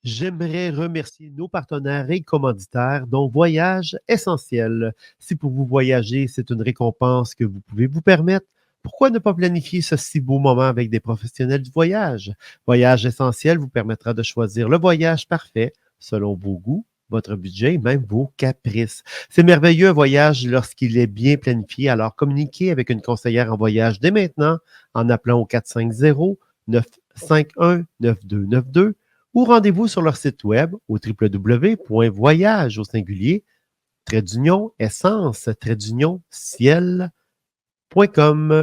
J'aimerais remercier nos partenaires et commanditaires, dont Voyage Essentiel. Si pour vous voyager, c'est une récompense que vous pouvez vous permettre, pourquoi ne pas planifier ce si beau moment avec des professionnels du voyage? Voyage Essentiel vous permettra de choisir le voyage parfait selon vos goûts, votre budget et même vos caprices. C'est merveilleux un voyage lorsqu'il est bien planifié, alors communiquez avec une conseillère en voyage dès maintenant en appelant au 450-951-9292 ou rendez-vous sur leur site web au www.voyage au singulier essence ciel.com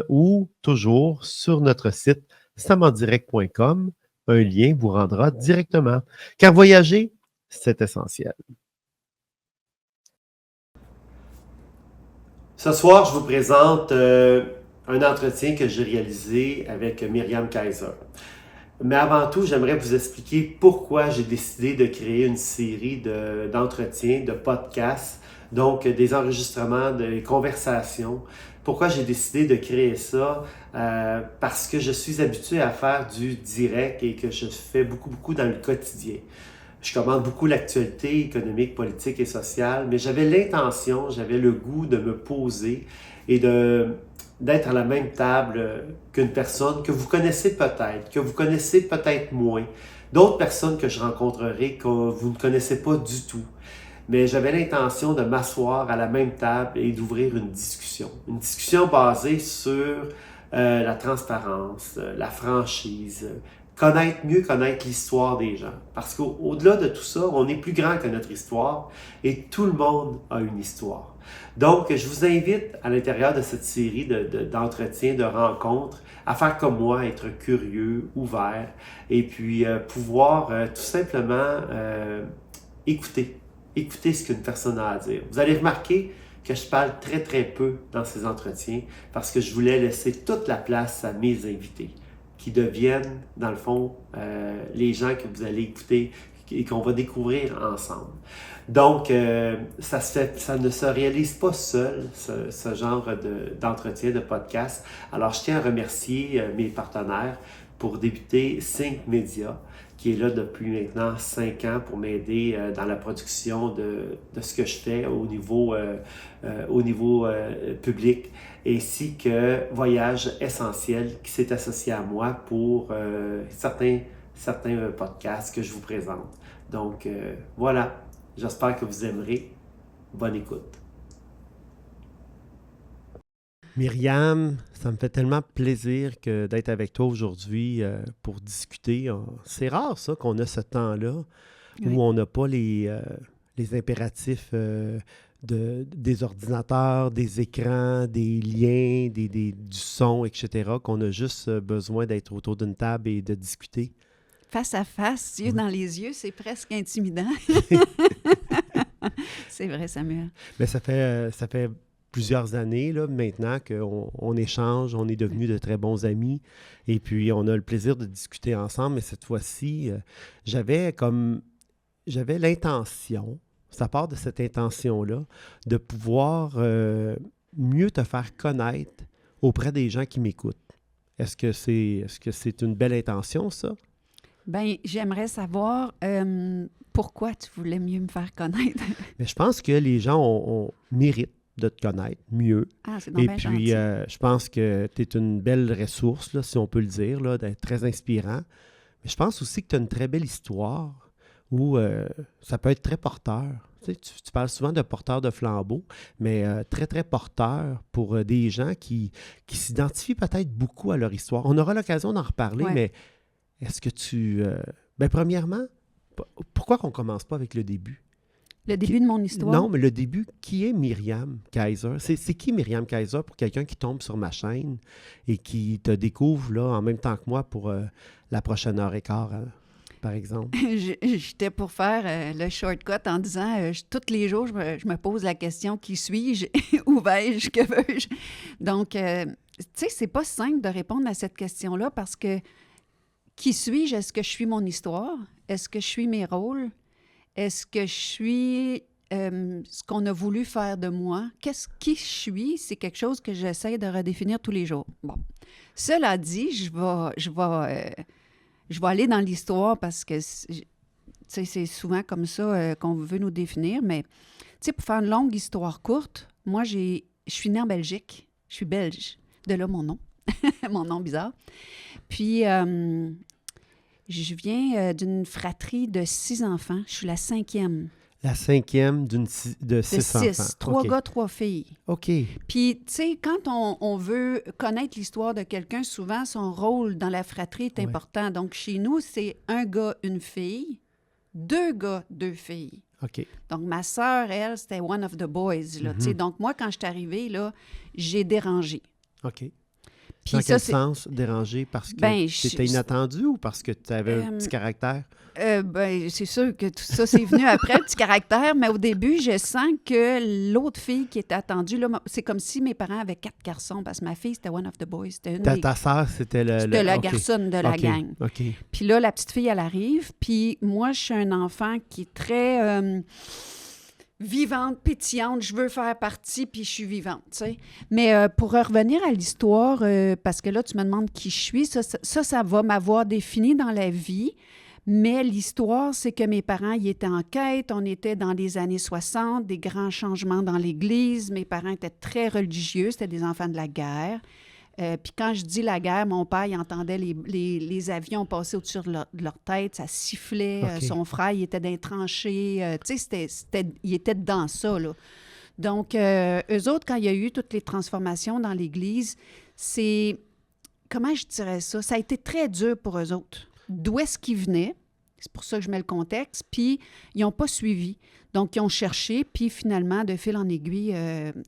ou toujours sur notre site samandirect.com. Un lien vous rendra directement. Car voyager, c'est essentiel. Ce soir, je vous présente un entretien que j'ai réalisé avec Myriam Kaiser. Mais avant tout, j'aimerais vous expliquer pourquoi j'ai décidé de créer une série d'entretiens, de podcasts, donc des enregistrements, des conversations. Pourquoi j'ai décidé de créer ça? Parce que je suis habitué à faire du direct et que je fais beaucoup dans le quotidien. Je commande beaucoup l'actualité économique, politique et sociale, mais j'avais l'intention, j'avais le goût de me poser et d'être à la même table qu'une personne que vous connaissez peut-être moins, d'autres personnes que je rencontrerai que vous ne connaissez pas du tout. Mais j'avais l'intention de m'asseoir à la même table et d'ouvrir une discussion. Une discussion basée sur la transparence, la franchise, mieux connaître l'histoire des gens. Parce qu'au-delà de tout ça, on est plus grand que notre histoire et tout le monde a une histoire. Donc, je vous invite à l'intérieur de cette série d'entretiens, de rencontres, à faire comme moi, être curieux, ouvert et puis pouvoir tout simplement écouter ce qu'une personne a à dire. Vous allez remarquer que je parle très peu dans ces entretiens parce que je voulais laisser toute la place à mes invités qui deviennent, dans le fond, les gens que vous allez écouter et qu'on va découvrir ensemble. Donc, ça ne se réalise pas seul, ce genre d'entretien, de podcast. Alors, je tiens à remercier mes partenaires pour débuter Sync Media, qui est là depuis maintenant 5 ans pour m'aider dans la production de ce que je fais au niveau public, ainsi que Voyage Essentiel qui s'est associé à moi pour certains podcasts que je vous présente. Donc voilà, j'espère que vous aimerez. Bonne écoute. Myriam, ça me fait tellement plaisir d'être avec toi aujourd'hui pour discuter. C'est rare ça qu'on a ce temps-là Oui. où on n'a pas les impératifs des ordinateurs, des écrans, des liens, du son, etc., qu'on a juste besoin d'être autour d'une table et de discuter. Face à face, yeux dans les yeux, c'est presque intimidant. C'est vrai, Samuel. Mais ça fait plusieurs années là, maintenant qu'on échange, on est devenus de très bons amis et puis on a le plaisir de discuter ensemble. Mais cette fois-ci, j'avais l'intention, ça part de cette intention-là, de pouvoir mieux te faire connaître auprès des gens qui m'écoutent. Est-ce que c'est une belle intention, ça? Bien, j'aimerais savoir pourquoi tu voulais mieux me faire connaître. Mais je pense que les gens méritent de te connaître mieux. Ah, c'est donc Et bien puis, gentil. je pense que tu es une belle ressource, là, si on peut le dire, là, d'être très inspirant. Mais je pense aussi que tu as une très belle histoire où ça peut être très porteur. Tu sais, tu parles souvent de porteur de flambeau, mais très porteur pour des gens qui s'identifient peut-être beaucoup à leur histoire. On aura l'occasion d'en reparler, Ouais. mais est-ce que premièrement, pourquoi qu'on ne commence pas avec le début? Le début de mon histoire? Non, mais le début, qui est Myriam Kaiser? C'est qui Myriam Kaiser pour quelqu'un qui tombe sur ma chaîne et qui te découvre là, en même temps que moi pour la prochaine heure et quart, par exemple? J'étais pour faire le shortcut en disant tous les jours, je me pose la question qui suis-je, où vais-je, que veux-je? Donc, tu sais, c'est pas simple de répondre à cette question-là parce que qui suis-je? Est-ce que je suis mon histoire? Est-ce que je suis mes rôles? Est-ce que je suis ce qu'on a voulu faire de moi? Qui je suis? C'est quelque chose que j'essaie de redéfinir tous les jours. Bon. Cela dit, je vais aller dans l'histoire parce que, tu sais, c'est souvent comme ça qu'on veut nous définir, mais, tu sais, pour faire une longue histoire courte, moi, je suis née en Belgique. Je suis belge. De là, mon nom. Mon nom bizarre. Puis, je viens d'une fratrie de 6 enfants. Je suis la 5e. La 5e de 6 enfants. 3 OK. gars, 3 filles. OK. Puis, tu sais, quand on veut connaître l'histoire de quelqu'un, souvent, son rôle dans la fratrie est Ouais. important. Donc, chez nous, c'est un gars, une fille, 2 gars, 2 filles. OK. Donc, ma sœur, elle, c'était one of the boys. Là, tu sais. Donc, moi, quand je suis arrivée, là, j'ai dérangé. OK. Puis Dans ça, quel c'est... sens déranger? Parce que Ben, c'était inattendu ou parce que tu avais un petit caractère? Ben, c'est sûr que tout ça, c'est venu après, le petit caractère, mais au début, je sens que l'autre fille qui était attendue, là, c'est comme si mes parents avaient 4 garçons, parce que ma fille, c'était one of the boys. C'était une Ta sœur, c'était c'était la OK. garçonne de la OK. gang. OK. Puis là, la petite fille, elle arrive, puis moi, je suis un enfant qui est très vivante, pétillante, je veux faire partie, puis je suis vivante, tu sais. Mais pour revenir à l'histoire, parce que là, tu me demandes qui je suis, ça va m'avoir défini dans la vie. Mais l'histoire, c'est que mes parents, ils étaient en quête. On était dans les années 60, des grands changements dans l'Église. Mes parents étaient très religieux. C'était des enfants de la guerre. Puis quand je dis la guerre, mon père, il entendait les avions passer au-dessus de leur tête. Ça sifflait. OK. Son frère, il était dans les tranchées. Tu sais, il était dans ça, là. Donc, eux autres, quand il y a eu toutes les transformations dans l'Église, c'est... Comment je dirais ça? Ça a été très dur pour eux autres. D'où est-ce qu'ils venaient? C'est pour ça que je mets le contexte. Puis, ils n'ont pas suivi. Donc, ils ont cherché, puis finalement, de fil en aiguille...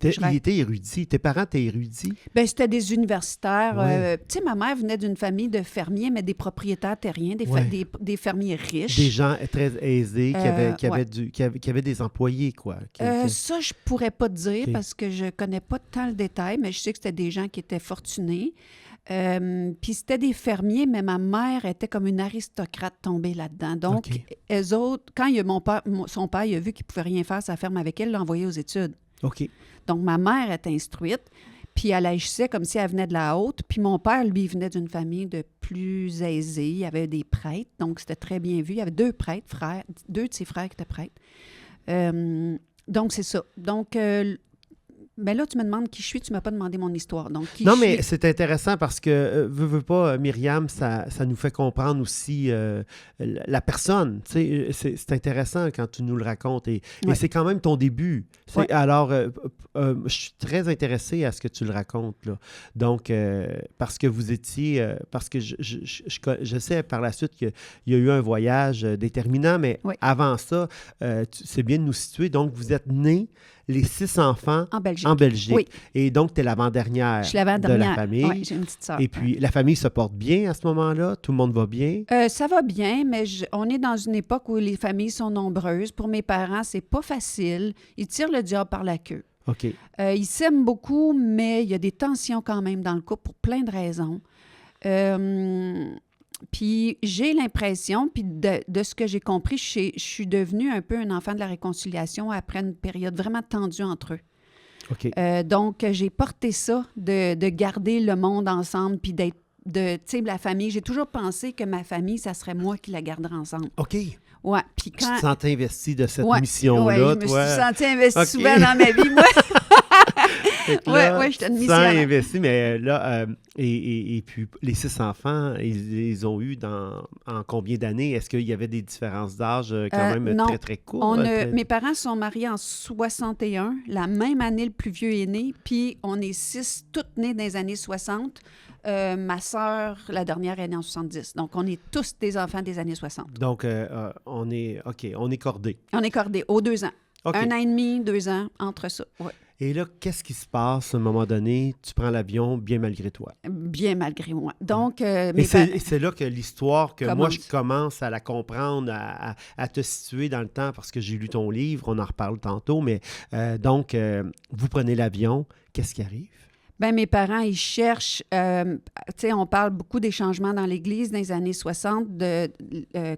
Il était érudit. Tes parents étaient érudits? Bien, c'était des universitaires. Ouais. Tu sais, ma mère venait d'une famille de fermiers, mais des propriétaires terriens, Ouais. des fermiers riches. Des gens très aisés qui ouais. avaient des employés, quoi. Ça, je pourrais pas te dire OK. parce que je connais pas tant le détail, mais je sais que c'était des gens qui étaient fortunés. Puis c'était des fermiers, mais ma mère était comme une aristocrate tombée là-dedans. Donc, OK. eux autres, quand son père il a vu qu'il ne pouvait rien faire sa ferme avec elle, il l'a envoyé aux études. OK. Donc, ma mère est instruite, puis elle agissait comme si elle venait de la haute. Puis mon père, lui, venait d'une famille de plus aisée. Il y avait des prêtres, donc c'était très bien vu. Il y avait 2 prêtres, frères, 2 de ses frères qui étaient prêtres. Donc, c'est ça. Donc, mais là, tu me demandes qui je suis, tu ne m'as pas demandé mon histoire. Donc, qui Non, je mais suis... c'est intéressant parce que, veux pas, Myriam, ça nous fait comprendre aussi la personne. Tu sais, c'est intéressant quand tu nous le racontes et Ouais. c'est quand même ton début. Ouais. Alors, je suis très intéressé à ce que tu le racontes, là. Donc, parce que vous étiez, parce que je sais par la suite qu'il y a eu un voyage déterminant, mais Ouais. avant ça, c'est bien de nous situer. Donc, vous êtes nés, les 6 enfants, En Belgique. en Belgique. Oui. Et donc, tu es l'avant-dernière Je suis l'avant-dernière. de la famille. Oui, j'ai une petite sœur. Et puis, la famille se porte bien à ce moment-là? Tout le monde va bien? Ça va bien, mais on est dans une époque où les familles sont nombreuses. Pour mes parents, c'est pas facile. Ils tirent le diable par la queue. OK. Ils s'aiment beaucoup, mais il y a des tensions quand même dans le couple pour plein de raisons. Puis j'ai l'impression, puis de ce que j'ai compris, je suis devenue un peu un enfant de la réconciliation après une période vraiment tendue entre eux. OK. Donc, j'ai porté ça, de garder le monde ensemble, puis tu sais, la famille. J'ai toujours pensé que ma famille, ça serait moi qui la garderais ensemble. OK. Ouais, puis Tu quand... te sentais investi de cette Ouais, mission-là, je me toi? suis sentie investie OK. souvent dans ma vie, moi. Fait que là, Ouais, j'étais une tu te sens missionnaire. investi, mais là, et puis les 6 enfants, ils ont eu en combien d'années? Est-ce qu'il y avait des différences d'âge quand même non. très, très courtes? Mes parents sont mariés en 61. La même année, le plus vieux est né. Puis on est 6, toutes nées dans les années 60. Ma sœur, la dernière, est née en 70. Donc, on est tous des enfants des années 60. Donc, on est cordés. On est cordés aux 2 ans. OK. 1 an et demi, 2 ans, entre ça. Ouais. Et là, qu'est-ce qui se passe à un moment donné? Tu prends l'avion bien malgré toi. Bien malgré moi. Donc, Et c'est là que l'histoire, que moi, Commence. je commence à la comprendre, à te situer dans le temps, parce que j'ai lu ton livre, on en reparle tantôt, mais donc, vous prenez l'avion, qu'est-ce qui arrive? Bien, mes parents, ils cherchent, tu sais, on parle beaucoup des changements dans l'Église dans les années 60,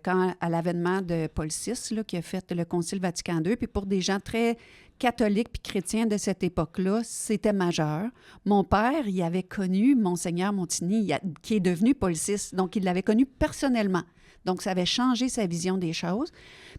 quand, à l'avènement de Paul VI, là, qui a fait le Concile Vatican II. Puis pour des gens très catholiques puis chrétiens de cette époque-là, c'était majeur. Mon père, il avait connu Monseigneur Montigny, qui est devenu Paul VI, donc il l'avait connu personnellement. Donc, ça avait changé sa vision des choses.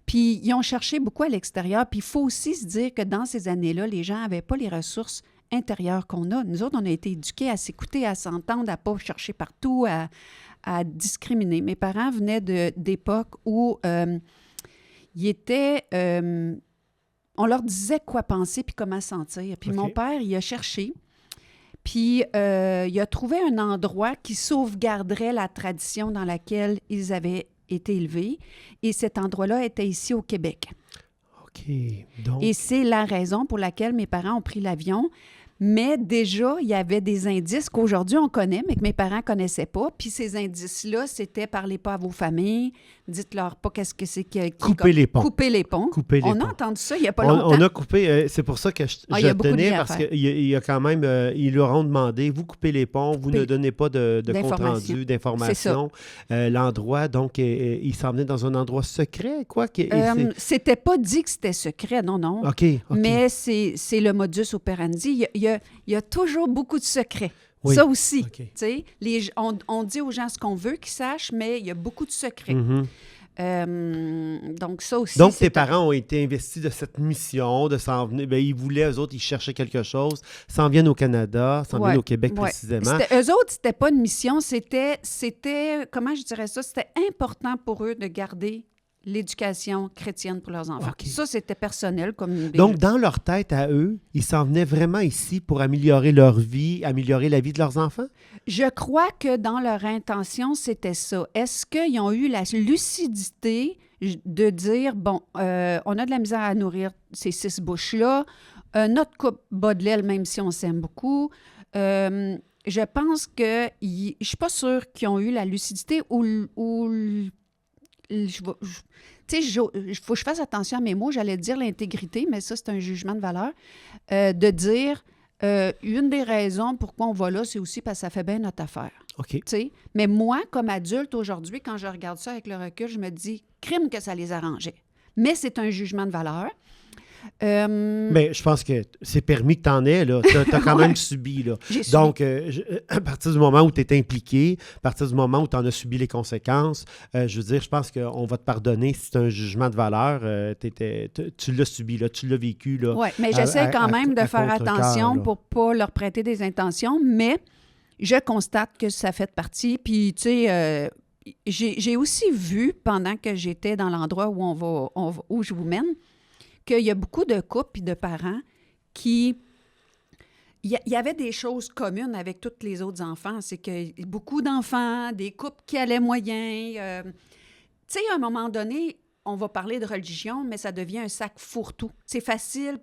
Puis, ils ont cherché beaucoup à l'extérieur. Puis, il faut aussi se dire que dans ces années-là, les gens n'avaient pas les ressources intérieures qu'on a. Nous autres, on a été éduqués à s'écouter, à s'entendre, à ne pas chercher partout, à discriminer. Mes parents venaient d'époques où ils étaient... on leur disait quoi penser puis comment sentir. Puis mon père, il a cherché, puis il a trouvé un endroit qui sauvegarderait la tradition dans laquelle ils avaient été élevés. Et cet endroit-là était ici au Québec. OK. Donc... Et c'est la raison pour laquelle mes parents ont pris l'avion. Mais déjà, il y avait des indices qu'aujourd'hui on connaît, mais que mes parents ne connaissaient pas. Puis ces indices-là, c'était « parlez pas à vos familles, dites-leur pas qu'est-ce que c'est que... » Couper les ponts. Couper les ponts. Couper les on ponts. a entendu ça il n'y a pas longtemps. On a coupé, c'est pour ça que je tenais, parce qu'il y a quand même, ils leur ont demandé, vous coupez les ponts, vous ne donnez pas de compte-rendu, d'informations. L'endroit, donc, il s'en venait dans un endroit secret, quoi? C'était pas dit que c'était secret, non. OK. Mais c'est le modus operandi. Il y a toujours beaucoup de secrets. Oui. Ça aussi. Okay. On dit aux gens ce qu'on veut qu'ils sachent, mais il y a beaucoup de secrets. Donc, ça aussi. Donc, tes parents ont été investis de cette mission de s'en venir. Bien, ils voulaient, eux autres, ils cherchaient quelque chose. S'en viennent au Canada, s'en viennent au Québec précisément. Eux autres, c'était pas une mission, c'était, comment je dirais ça, c'était important pour eux de garder l'éducation chrétienne pour leurs enfants. Okay. Ça, c'était personnel comme idée. Donc, dans leur tête à eux, ils s'en venaient vraiment ici pour améliorer leur vie, améliorer la vie de leurs enfants? Je crois que dans leur intention, c'était ça. Est-ce qu'ils ont eu la lucidité de dire, bon, on a de la misère à nourrir ces 6 bouches-là, notre couple bat de l'aile, même si on s'aime beaucoup. Je pense que, je ne suis pas sûre qu'ils ont eu la lucidité ou il faut que je fasse attention à mes mots. J'allais dire l'intégrité, mais ça, c'est un jugement de valeur. De dire, une des raisons pourquoi on va là, c'est aussi parce que ça fait bien notre affaire. OK. T'sais? Mais moi, comme adulte, aujourd'hui, quand je regarde ça avec le recul, je me dis, crime que ça les arrangeait. Mais c'est un jugement de valeur. Mais je pense que c'est permis que tu en aies, là. Tu as quand même subi, là. Donc, à partir du moment où tu es impliqué, à partir du moment où tu en as subi les conséquences, je veux dire, je pense qu'on va te pardonner si c'est un jugement de valeur. Tu l'as subi, là, tu l'as vécu, là. Oui, mais j'essaie quand même de faire attention pour ne pas leur prêter des intentions, mais je constate que ça fait partie. Puis, tu sais, j'ai aussi vu, pendant que j'étais dans l'endroit où je vous mène, qu'il y a beaucoup de couples et de parents qui... Il y avait des choses communes avec tous les autres enfants. C'est que beaucoup d'enfants, des couples qui allaient moyen. Tu sais, à un moment donné, on va parler de religion, mais ça devient un sac fourre-tout. C'est facile,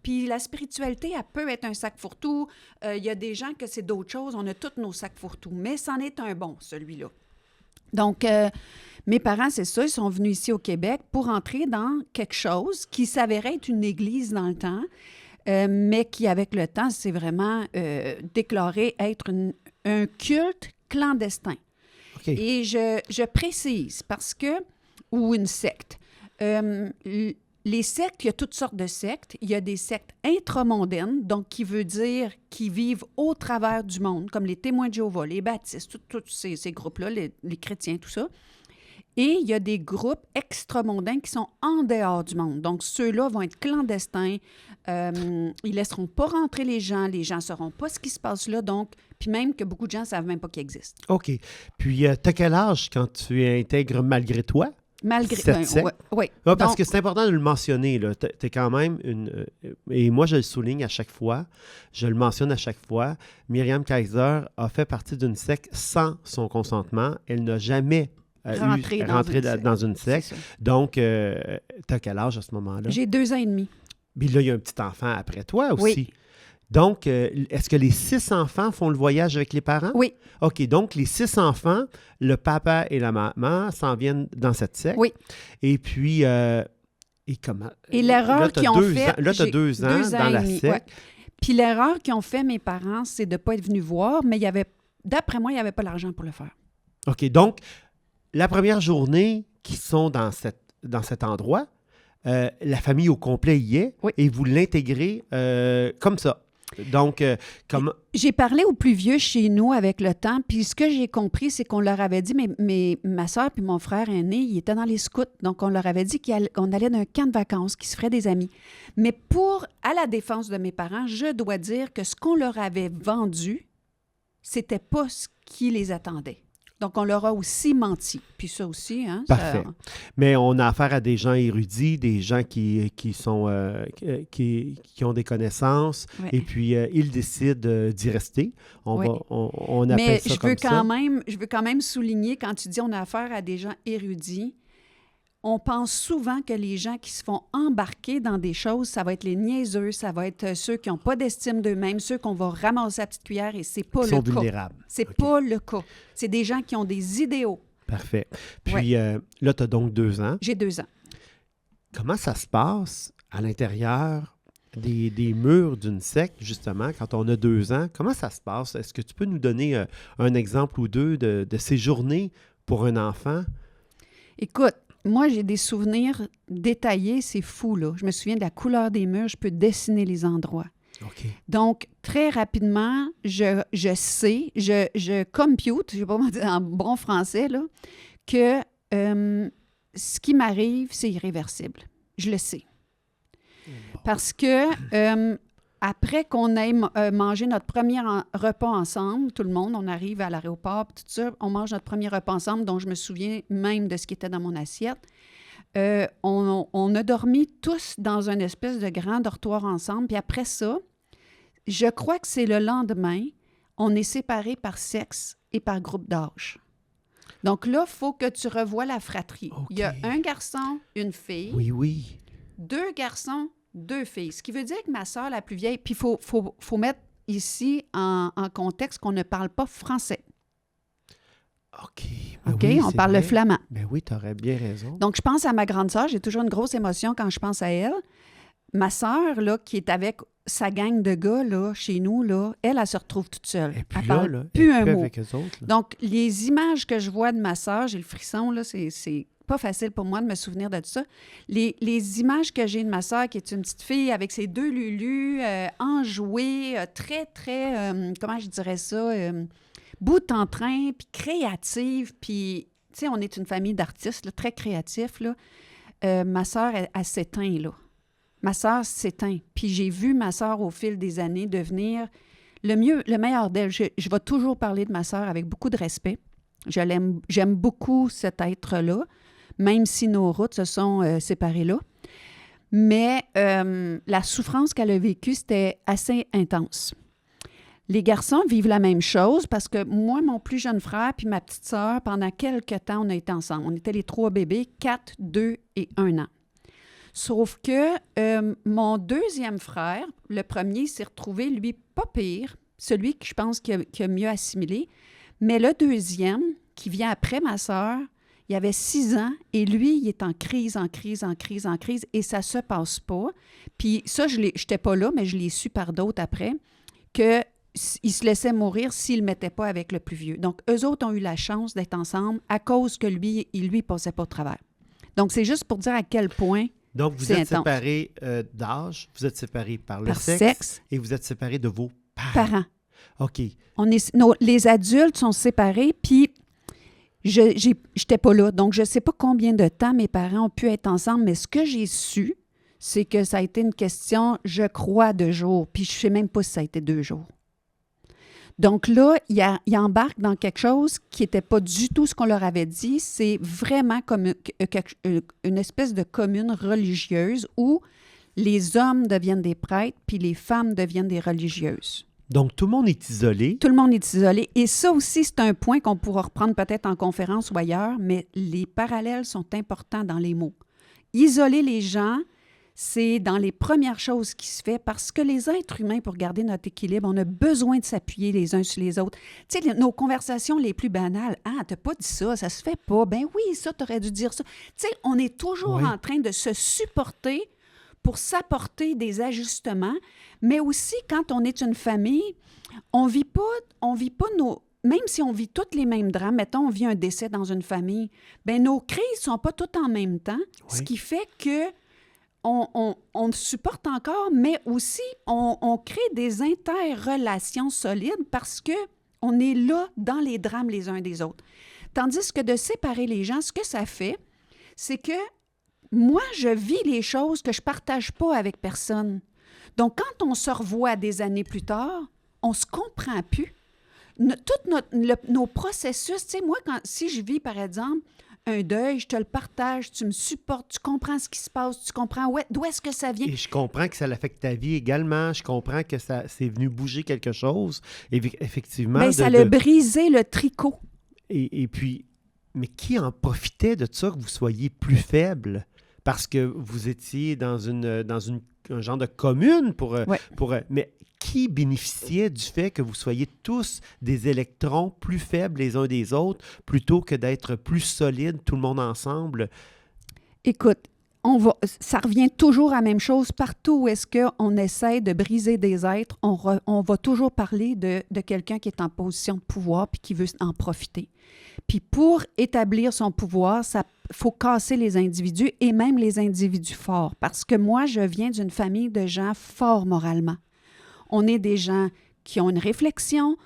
puis la spiritualité, elle peut être un sac fourre-tout. Il y a des gens que c'est d'autres choses. On a tous nos sacs fourre-tout, mais c'en est un bon, celui-là. Donc... mes parents, c'est ça, ils sont venus ici au Québec pour entrer dans quelque chose qui s'avérait être une église dans le temps, mais qui, avec le temps, s'est vraiment déclaré être un culte clandestin. Okay. Et je précise parce que, ou une secte. Les sectes, il y a toutes sortes de sectes. Il y a des sectes intramondaines, donc qui veut dire qui vivent au travers du monde, comme les témoins de Jéhovah, les baptistes, tous ces groupes-là, les chrétiens, tout ça. Et il y a des groupes extramondains qui sont en dehors du monde. Donc, ceux-là vont être clandestins. Ils ne laisseront pas rentrer les gens ne sauront pas ce qui se passe là. Donc, puis même que beaucoup de gens ne savent même pas qu'ils existent. OK. Puis, tu as quel âge quand tu intègres malgré toi? Malgré... Oui. Parce que c'est important de le mentionner. Tu es quand même une... et moi, je le souligne à chaque fois. Je le mentionne à chaque fois. Myriam Kaiser a fait partie d'une secte sans son consentement. Elle n'a jamais... rentrer dans une secte. Donc, tu as quel âge à ce moment-là? J'ai 2 ans et demi. Puis là, il y a un petit enfant après toi aussi. Oui. Donc, est-ce que les 6 enfants font le voyage avec les parents? Oui. OK, donc les 6 enfants, le papa et la maman s'en viennent dans cette secte. Oui. Et puis, et comment? Et l'erreur qu'ils ont fait... Là, tu as 2 ans dans la secte. Ouais. Puis l'erreur qu'ils ont fait, mes parents, c'est de ne pas être venus voir, mais d'après moi, il n'y avait pas l'argent pour le faire. OK, donc... La première journée qu'ils sont dans cet endroit, la famille au complet y est et vous l'intégrez comme ça. Donc, comment... J'ai parlé aux plus vieux chez nous avec le temps, puis ce que j'ai compris, c'est qu'on leur avait dit, mais ma soeur puis mon frère aîné, ils étaient dans les scouts, donc on leur avait dit qu'on allait d'un camp de vacances, qu'ils se feraient des amis. Mais à la défense de mes parents, je dois dire que ce qu'on leur avait vendu, c'était pas ce qui les attendait. Donc, on leur a aussi menti. Puis ça aussi, hein? Parfait. Mais on a affaire à des gens érudits, des gens qui ont des connaissances, Oui. et puis ils décident d'y rester. Oui. On appelle Mais ça comme ça. je veux quand même souligner, quand tu dis on a affaire à des gens érudits, on pense souvent que les gens qui se font embarquer dans des choses, ça va être les niaiseux, ça va être ceux qui n'ont pas d'estime d'eux-mêmes, ceux qu'on va ramasser à petite cuillère, et c'est pas Ils le sont cas. vulnérables. C'est OK. pas le cas. C'est des gens qui ont des idéaux. Parfait. Puis là, tu as donc 2 ans. J'ai 2 ans. Comment ça se passe à l'intérieur des murs d'une secte, justement, quand on a 2 ans? Comment ça se passe? Est-ce que tu peux nous donner un exemple ou deux de ces journées pour un enfant? Écoute, moi, j'ai des souvenirs détaillés, c'est fou, là. Je me souviens de la couleur des murs, je peux dessiner les endroits. OK. Donc, très rapidement, je sais, je compute, je ne sais pas comment dire en bon français, là, que ce qui m'arrive, c'est irréversible. Je le sais. Parce que après qu'on ait mangé notre premier repas ensemble, tout le monde, on arrive à l'aéroport, tout ça, on mange notre premier repas ensemble, dont je me souviens même de ce qui était dans mon assiette. On a dormi tous dans une espèce de grand dortoir ensemble, puis après ça, je crois que c'est le lendemain, on est séparés par sexe et par groupe d'âge. Donc là, il faut que tu revoies la fratrie. OK. Il y a un garçon, une fille, Oui. 2 garçons, 2 filles. Ce qui veut dire que ma sœur, la plus vieille, puis il faut mettre ici en contexte qu'on ne parle pas français. OK. OK? Oui, On c'est parle le vrai. flamand. Ben oui, tu aurais bien raison. Donc, je pense à ma grande sœur. J'ai toujours une grosse émotion quand je pense à elle. Ma sœur, là, qui est avec sa gang de gars, là, chez nous, là, elle se retrouve toute seule. Et puis Elle là, parle plus un mot. avec eux autres. Là. Donc, les images que je vois de ma sœur, j'ai le frisson, là, c'est pas facile pour moi de me souvenir de tout ça. Les images que j'ai de ma sœur, qui est une petite fille avec ses 2 lulus, enjouée, très, très, comment je dirais ça, bout en train, puis créative, puis, tu sais, on est une famille d'artistes, là, très créatifs, là. Ma sœur, elle s'éteint, là. Ma sœur s'éteint. Puis j'ai vu ma sœur, au fil des années, devenir le meilleur d'elle. Je vais toujours parler de ma sœur avec beaucoup de respect. J'aime beaucoup cet être-là, même si nos routes se sont séparées là. Mais la souffrance qu'elle a vécue, c'était assez intense. Les garçons vivent la même chose parce que moi, mon plus jeune frère puis ma petite sœur, pendant quelques temps, on a été ensemble. On était les 3 bébés, 4, 2 et 1 an. Sauf que mon deuxième frère, le premier, s'est retrouvé, lui, pas pire, celui que je pense qui a mieux assimilé, mais le deuxième, qui vient après ma sœur, il avait 6 ans et lui, il est en crise, et ça se passe pas. Puis ça, je n'étais pas là, mais je l'ai su par d'autres après, qu'il se laissait mourir s'il ne le mettait pas avec le plus vieux. Donc, eux autres ont eu la chance d'être ensemble à cause que lui, il lui passait pas au travers. Donc, c'est juste pour dire à quel point Donc, vous c'est êtes intense. séparés d'âge, vous êtes séparés par le Par sexe, sexe. et vous êtes séparés de vos parents. Parents. OK. Les adultes sont séparés, puis je n'étais pas là. Donc, je ne sais pas combien de temps mes parents ont pu être ensemble, mais ce que j'ai su, c'est que ça a été une question, je crois, de jours. Puis je ne sais même pas si ça a été 2 jours. Donc là, il embarque dans quelque chose qui n'était pas du tout ce qu'on leur avait dit. C'est vraiment comme une espèce de commune religieuse où les hommes deviennent des prêtres puis les femmes deviennent des religieuses. Donc, tout le monde est isolé. Tout le monde est isolé. Et ça aussi, c'est un point qu'on pourra reprendre peut-être en conférence ou ailleurs, mais les parallèles sont importants dans les mots. Isoler les gens, c'est dans les premières choses qui se fait parce que les êtres humains, pour garder notre équilibre, on a besoin de s'appuyer les uns sur les autres. Tu sais, nos conversations les plus banales, « Ah, t'as pas dit ça, ça se fait pas. Ben oui, ça, t'aurais dû dire ça. » Tu sais, on est toujours Oui. en train de se supporter pour s'apporter des ajustements, mais aussi quand on est une famille, on vit pas nos... Même si on vit tous les mêmes drames, mettons, on vit un décès dans une famille, bien, nos crises sont pas toutes en même temps, ce Oui. qui fait que on supporte encore, mais aussi on crée des interrelations solides parce que on est là dans les drames les uns des autres. Tandis que de séparer les gens, ce que ça fait, c'est que moi, je vis les choses que je ne partage pas avec personne. Donc, quand on se revoit des années plus tard, on ne se comprend plus. Nos processus, tu sais, moi, si je vis, par exemple, un deuil, je te le partage, tu me supportes, tu comprends ce qui se passe, tu comprends d'où est-ce que ça vient. Et je comprends que ça affecte ta vie également. Je comprends que c'est venu bouger quelque chose. Et effectivement... Bien, ça a brisé le tricot. Et puis, mais qui en profitait de ça, que vous soyez plus faible? Parce que vous étiez dans un genre de commune mais qui bénéficiait du fait que vous soyez tous des électrons plus faibles les uns des autres plutôt que d'être plus solides, tout le monde ensemble? Écoute, ça revient toujours à la même chose. Partout où est-ce qu'on essaie de briser des êtres, on va toujours parler de quelqu'un qui est en position de pouvoir puis qui veut en profiter. Puis pour établir son pouvoir, il faut casser les individus et même les individus forts. Parce que moi, je viens d'une famille de gens forts moralement. On est des gens qui ont une réflexion,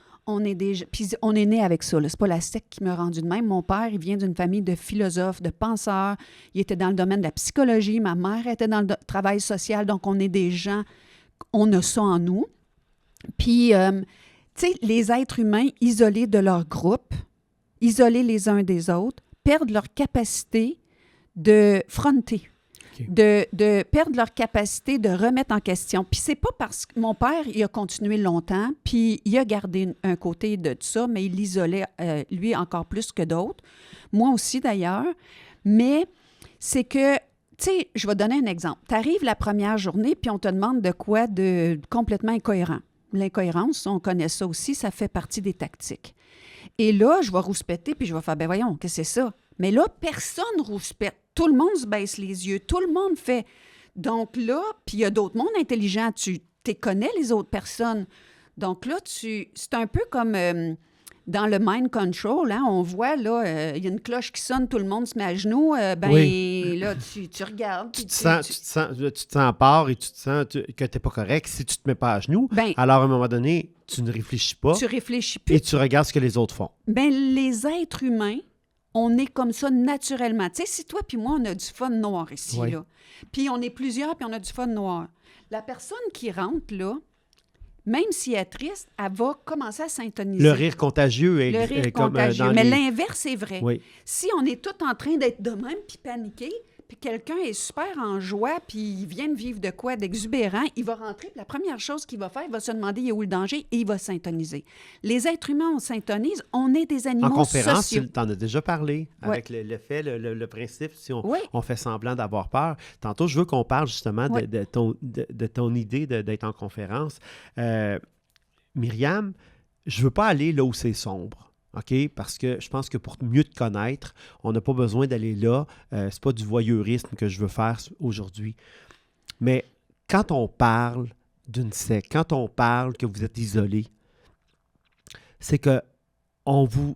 puis on est né avec ça. C'est pas la secte qui m'a rendu de même. Mon père, il vient d'une famille de philosophes, de penseurs. Il était dans le domaine de la psychologie. Ma mère était dans le travail social. Donc, on est des gens, on a ça en nous. Puis, tu sais, les êtres humains isolés de leur groupe, isolés les uns des autres, perdent leur capacité de fronter. De perdre leur capacité de remettre en question. Puis c'est pas parce que mon père, il a continué longtemps, puis il a gardé un côté de ça, mais il l'isolait, lui, encore plus que d'autres. Moi aussi, d'ailleurs. Mais c'est que, tu sais, je vais donner un exemple. Tu arrives la première journée, puis on te demande de quoi de complètement incohérent. L'incohérence, on connaît ça aussi, ça fait partie des tactiques. Et là, je vais rouspéter, puis je vais faire, ben voyons, qu'est-ce que c'est ça? Mais là, personne rouspète. Tout le monde se baisse les yeux. Tout le monde fait. Donc là, puis il y a d'autres mondes intelligents. Tu connais les autres personnes. Donc là, c'est un peu comme dans le mind control. Hein, on voit, là, il y a une cloche qui sonne, tout le monde se met à genoux. Oui. Là, tu regardes. Tu te sens à part et tu te sens que tu n'es pas correct si tu ne te mets pas à genoux. Alors, à un moment donné, tu ne réfléchis pas. Tu réfléchis plus. Et tu regardes ce que les autres font. Bien, les êtres humains, on est comme ça naturellement. Tu sais, si toi puis moi, on a du fun noir ici, là, puis on est plusieurs, puis on a du fun noir, la personne qui rentre, là, même si elle est triste, elle va commencer à s'intoniser. Le rire contagieux est le rire contagieux. Mais l'inverse est vrai. Oui. Si on est tous en train d'être de même puis paniquer, puis quelqu'un est super en joie, puis il vient de vivre de quoi d'exubérant, il va rentrer, puis la première chose qu'il va faire, il va se demander il est où le danger, et il va s'intoniser. Les êtres humains, on s'intonise, on est des animaux sociaux. En conférence, tu en as déjà parlé, avec le fait, le principe, si on fait semblant d'avoir peur. Tantôt, je veux qu'on parle justement de ton idée d'être en conférence. Myriam, je ne veux pas aller là où c'est sombre. OK? Parce que je pense que pour mieux te connaître, on n'a pas besoin d'aller là. C'est pas du voyeurisme que je veux faire aujourd'hui. Mais quand on parle d'une secte, quand on parle que vous êtes isolé, c'est que on vous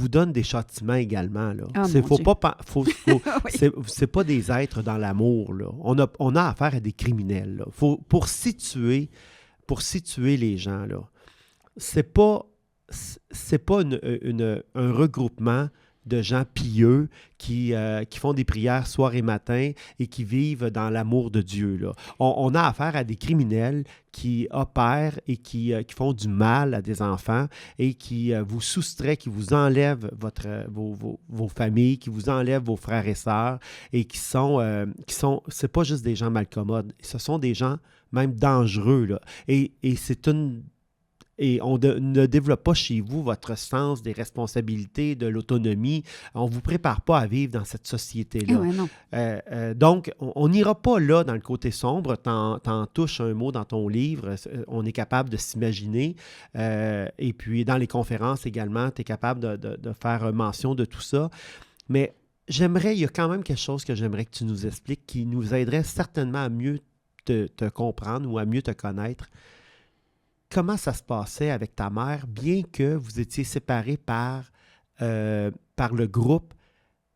donne des châtiments également. Là. C'est pas des êtres dans l'amour. Là. On a affaire à des criminels. Là. Pour situer les gens, là, c'est pas un regroupement de gens pieux qui font des prières soir et matin et qui vivent dans l'amour de Dieu. Là. On a affaire à des criminels qui opèrent et qui font du mal à des enfants et qui vous soustraient, qui vous enlèvent vos familles, qui vous enlèvent vos frères et sœurs et qui sont c'est pas juste des gens malcommodes, ce sont des gens même dangereux. Là. Et on ne développe pas chez vous votre sens des responsabilités, de l'autonomie. On ne vous prépare pas à vivre dans cette société-là. Donc, on n'ira pas là dans le côté sombre. T'en touches un mot dans ton livre. On est capable de s'imaginer. Et puis, dans les conférences également, tu es capable de faire mention de tout ça. Mais il y a quand même quelque chose que j'aimerais que tu nous expliques qui nous aiderait certainement à mieux te comprendre ou à mieux te connaître. Comment ça se passait avec ta mère, bien que vous étiez séparés par le groupe?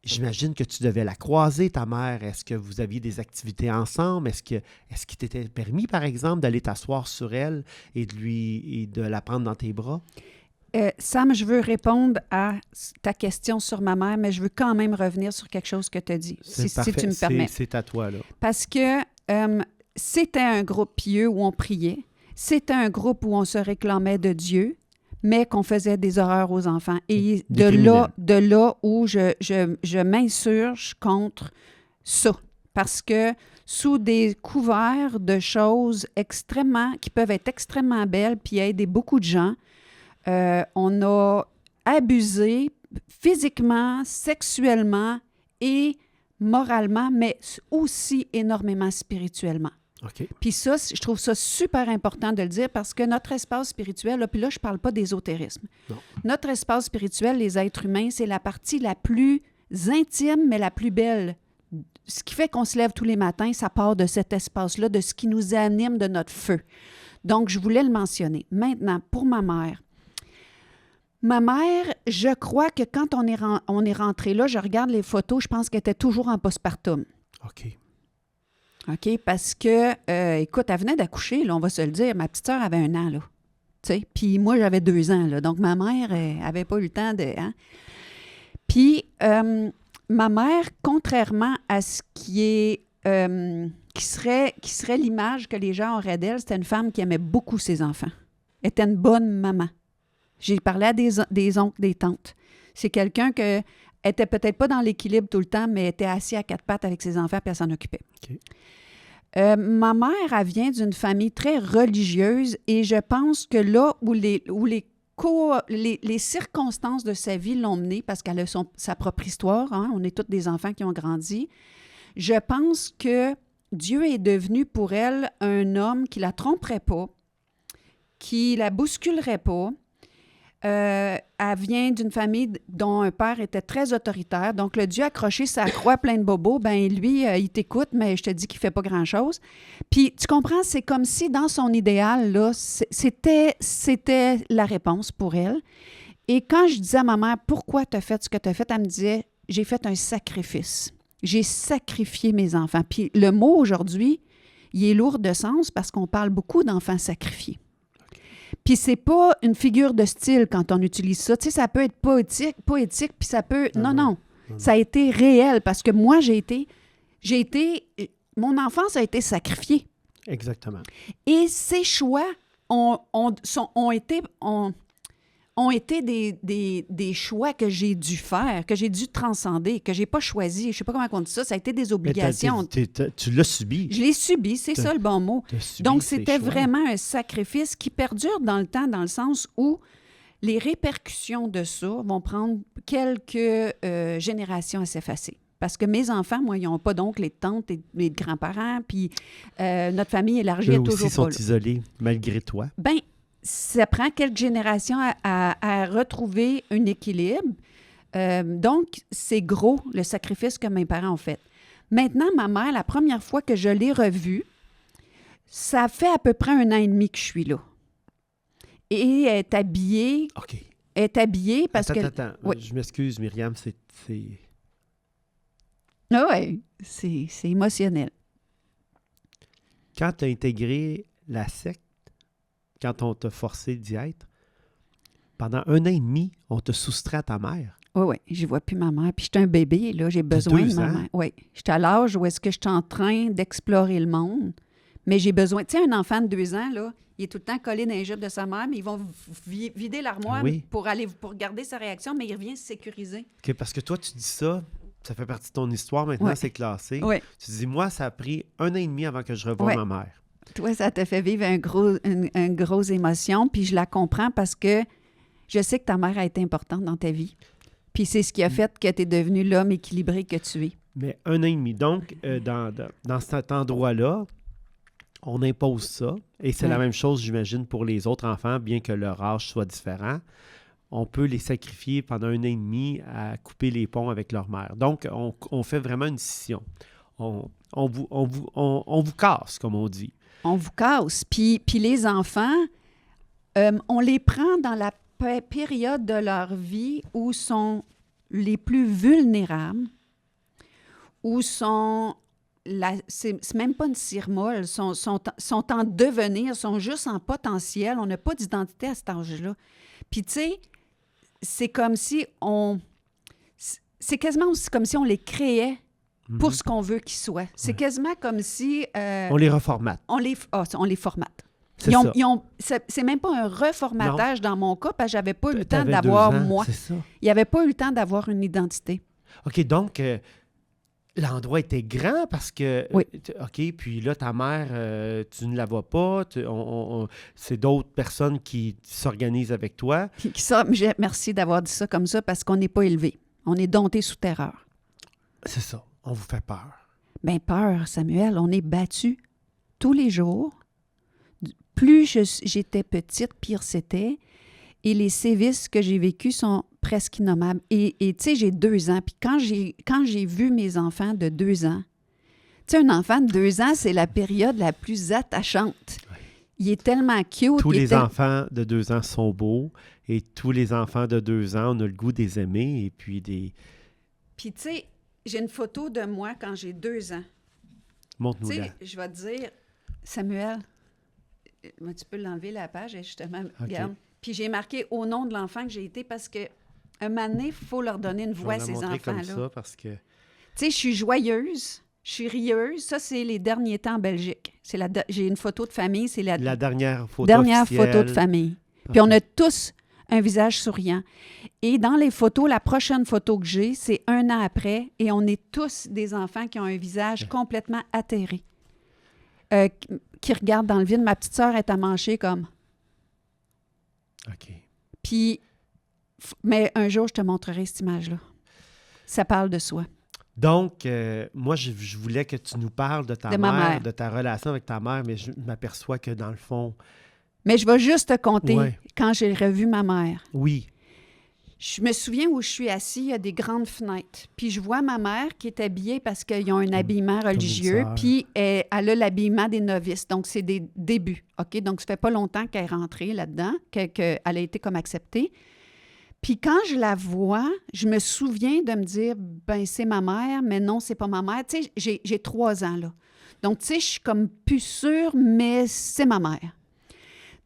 j'imagine que tu devais la croiser, ta mère. Est-ce que vous aviez des activités ensemble? Est-ce qu'il t'était permis, par exemple, d'aller t'asseoir sur elle et de la prendre dans tes bras? Sam, je veux répondre à ta question sur ma mère, mais je veux quand même revenir sur quelque chose que tu as dit, si tu me permets. C'est à toi, là. Parce que c'était un groupe pieux où on priait, c'était un groupe où on se réclamait de Dieu, mais qu'on faisait des horreurs aux enfants. Et de là où je m'insurge contre ça. Parce que sous des couverts de choses qui peuvent être extrêmement belles puis aider beaucoup de gens, on a abusé physiquement, sexuellement et moralement, mais aussi énormément spirituellement. OK. Puis ça, je trouve ça super important de le dire parce que notre espace spirituel, là, puis là, je ne parle pas d'ésotérisme. Non. Notre espace spirituel, les êtres humains, c'est la partie la plus intime, mais la plus belle. Ce qui fait qu'on se lève tous les matins, ça part de cet espace-là, de ce qui nous anime, de notre feu. Donc, je voulais le mentionner. Maintenant, pour ma mère, je crois que quand on est rentré là, je regarde les photos, je pense qu'elle était toujours en postpartum. OK. OK? Parce que, écoute, elle venait d'accoucher, là, on va se le dire. Ma petite sœur avait 1 an, là. Tu sais? Puis moi, j'avais 2 ans, là. Donc, ma mère n'avait pas eu le temps de... Hein? Puis, ma mère, contrairement à ce qui est... qui serait l'image que les gens auraient d'elle, c'était une femme qui aimait beaucoup ses enfants. Elle était une bonne maman. J'ai parlé à des oncles, des tantes. C'est quelqu'un que était peut-être pas dans l'équilibre tout le temps, mais était assis à 4 pattes avec ses enfants puis elle s'en occupait. OK. Ma mère, elle vient d'une famille très religieuse et je pense que là où les circonstances de sa vie l'ont menée, parce qu'elle a sa propre histoire, hein, on est tous des enfants qui ont grandi, je pense que Dieu est devenu pour elle un homme qui la tromperait pas, qui la bousculerait pas. Elle vient d'une famille dont un père était très autoritaire. Donc, le Dieu accroché sa croix plein de bobos, ben lui, il t'écoute, mais je te dis qu'il ne fait pas grand-chose. Puis, tu comprends, c'est comme si dans son idéal, là, c'était la réponse pour elle. Et quand je disais à ma mère, pourquoi tu as fait ce que tu as fait, elle me disait, j'ai fait un sacrifice. J'ai sacrifié mes enfants. Puis, le mot aujourd'hui, il est lourd de sens parce qu'on parle beaucoup d'enfants sacrifiés. Puis c'est pas une figure de style quand on utilise ça. Tu sais, ça peut être poétique, puis ça peut... Non. Ça a été réel parce que moi, mon enfance a été sacrifiée. Exactement. Et ces choix ont été des choix que j'ai dû faire, que j'ai dû transcender, que j'ai pas choisi. Je sais pas comment on dit ça. Ça a été des obligations. Tu l'as subi. Je l'ai subi, c'est ça le bon mot. Donc, c'était vraiment un sacrifice qui perdure dans le temps, dans le sens où les répercussions de ça vont prendre quelques générations à s'effacer. Parce que mes enfants, moi, ils n'ont pas d'oncles et de tantes et de grands-parents, puis notre famille élargie est toujours pas là. Eux aussi sont isolés, malgré toi. Bien, ça prend quelques générations à retrouver un équilibre. Donc, c'est gros, le sacrifice que mes parents ont fait. Maintenant, ma mère, la première fois que je l'ai revue, ça fait à peu près 1 an et demi que je suis là. Et elle est habillée... OK. Elle est habillée parce que... Attends. Oui. Je m'excuse, Myriam, c'est... Ah oui, c'est émotionnel. Quand tu as intégré la secte, quand on t'a forcé d'y être, pendant 1 an et demi, on te soustrait à ta mère. Oui, je ne vois plus ma mère. Puis j'étais un bébé, là, j'ai besoin de ma mère. Oui, j'étais à l'âge où est-ce que je suis en train d'explorer le monde, mais j'ai besoin... Tu sais, un enfant de 2 ans, là, il est tout le temps collé dans les jupes de sa mère, mais ils vont vider l'armoire pour garder sa réaction, mais il revient se sécuriser. OK, parce que toi, tu dis ça fait partie de ton histoire, maintenant, c'est classé. Oui. Tu dis, moi, ça a pris 1 an et demi avant que je revoie ma mère. Toi, ça te fait vivre une grosse émotion, puis je la comprends parce que je sais que ta mère a été importante dans ta vie. Puis c'est ce qui a fait que tu es devenu l'homme équilibré que tu es. Mais 1 an et demi. Donc, dans cet endroit-là, on impose ça. Et c'est la même chose, j'imagine, pour les autres enfants, bien que leur âge soit différent. On peut les sacrifier pendant 1 an et demi à couper les ponts avec leur mère. Donc, on fait vraiment une scission. On vous casse, comme on dit. On vous casse. Puis les enfants, on les prend dans la période de leur vie où sont les plus vulnérables, où c'est même pas une cire molle, sont en devenir, sont juste en potentiel. On n'a pas d'identité à cet âge-là. Puis, tu sais, c'est comme si c'est quasiment aussi comme si on les créait pour ce qu'on veut qu'ils soient. C'est quasiment comme si... on les reformate. On les formate. C'est ça. C'est même pas un reformatage dans mon cas, parce que j'avais pas eu le temps T'avais d'avoir 2 ans, moi. c'est ça. Il n'y avait pas eu le temps d'avoir une identité. OK, donc, l'endroit était grand parce que... Oui. OK, puis là, ta mère, tu ne la vois pas. C'est d'autres personnes qui s'organisent avec toi. Merci d'avoir dit ça comme ça, parce qu'on n'est pas élevé. On est dompté sous terreur. C'est ça. On vous fait peur. Bien, peur, Samuel, on est battu tous les jours. Plus j'étais petite, pire c'était. Et les sévices que j'ai vécus sont presque innommables. Et tu sais, j'ai 2 ans. Puis quand j'ai vu mes enfants de 2 ans, tu sais, un enfant de 2 ans, c'est la période la plus attachante. Ouais. Il est tellement cute. Tous les enfants de 2 ans sont beaux. Et tous les enfants de 2 ans, on a le goût des aimer. Et puis Puis tu sais, j'ai une photo de moi quand j'ai 2 ans. Montre-nous-la. Tu sais, je vais te dire, Samuel, tu peux l'enlever la page, justement, regarde. Puis j'ai marqué au nom de l'enfant que j'ai été, parce que un moment donné, il faut leur donner une voix à ces enfants-là. Comme ça parce que... Tu sais, je suis joyeuse, je suis rieuse. Ça, c'est les derniers temps en Belgique. J'ai une photo de famille, c'est la dernière photo photo de famille. Puis on a tous un visage souriant. Et dans les photos, la prochaine photo que j'ai, c'est 1 an après, et on est tous des enfants qui ont un visage complètement atterré, qui regardent dans le vide. Ma petite sœur est à manger comme... OK. Puis, mais un jour, je te montrerai cette image-là. Ça parle de soi. Donc, moi, je voulais que tu nous parles de ta mère, de ta relation avec ta mère, mais je m'aperçois que dans le fond... Mais je vais juste te conter quand j'ai revu ma mère. Oui. Je me souviens où je suis assise, il y a des grandes fenêtres. Puis je vois ma mère qui est habillée parce qu'ils ont un habillement religieux, puis elle a l'habillement des novices. Donc, c'est des débuts, OK? Donc, ça fait pas longtemps qu'elle est rentrée là-dedans, qu'elle a été comme acceptée. Puis quand je la vois, je me souviens de me dire, ben c'est ma mère, mais non, c'est pas ma mère. Tu sais, j'ai 3 ans, là. Donc, tu sais, je suis comme plus sûre, mais c'est ma mère.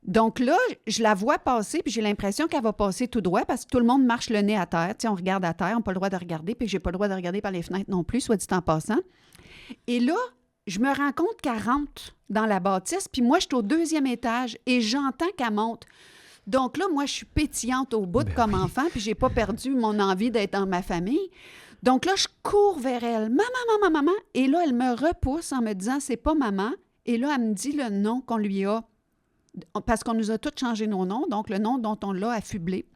Donc là, je la vois passer, puis j'ai l'impression qu'elle va passer tout droit, parce que tout le monde marche le nez à terre. Tu sais, on regarde à terre, on n'a pas le droit de regarder, puis j'ai pas le droit de regarder par les fenêtres non plus, soit dit en passant. Et là, je me rends compte qu'elle rentre dans la bâtisse, puis moi, je suis au 2e étage, et j'entends qu'elle monte. Donc là, moi, je suis pétillante au bout comme enfant, puis j'ai pas perdu mon envie d'être dans ma famille. Donc là, je cours vers elle. Maman. Et là, elle me repousse en me disant, c'est pas maman. Et là, elle me dit le nom qu'on lui a. Parce qu'on nous a tous changé nos noms, donc le nom dont on l'a affublé.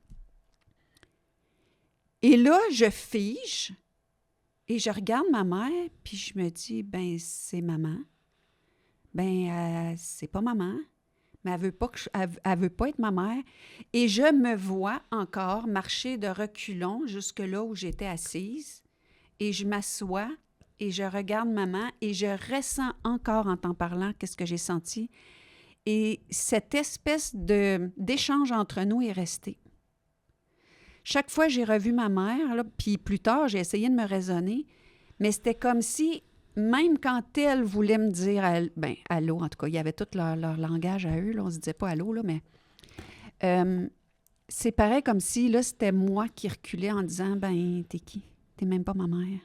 Et là, je fige et je regarde ma mère, puis je me dis, ben c'est maman. Ben, c'est pas maman, mais elle veut pas être ma mère. Et je me vois encore marcher de reculons jusque là où j'étais assise, et je m'assois et je regarde maman, et je ressens encore en t'en parlant qu'est-ce que j'ai senti. Et cette espèce d'échange entre nous est restée. Chaque fois que j'ai revu ma mère, là, puis plus tard, j'ai essayé de me raisonner, mais c'était comme si, même quand elle voulait me dire, allô, en tout cas, il y avait tout leur langage à eux, là, on ne se disait pas allô, là, mais c'est pareil comme si, là, c'était moi qui reculais en disant, ben, t'es qui? T'es même pas ma mère.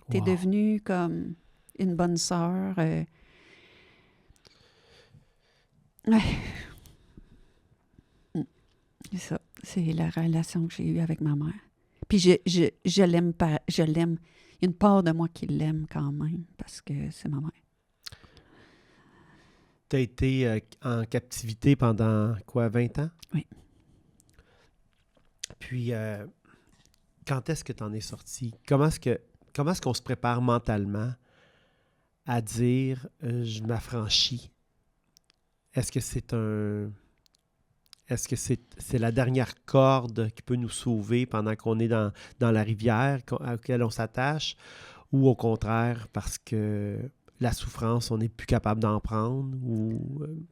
T'es devenue comme une bonne sœur. Ouais. C'est ça. C'est la relation que j'ai eue avec ma mère. Puis je l'aime. Je l'aime. Il y a une part de moi qui l'aime quand même, parce que c'est ma mère. Tu as été en captivité pendant, 20 ans? Oui. Puis, quand est-ce que tu en es sorti? Comment est-ce qu'on se prépare mentalement à dire je m'affranchis? Est-ce que c'est la dernière corde qui peut nous sauver pendant qu'on est dans la rivière à laquelle on s'attache, ou au contraire parce que la souffrance, on n'est plus capable d'en prendre?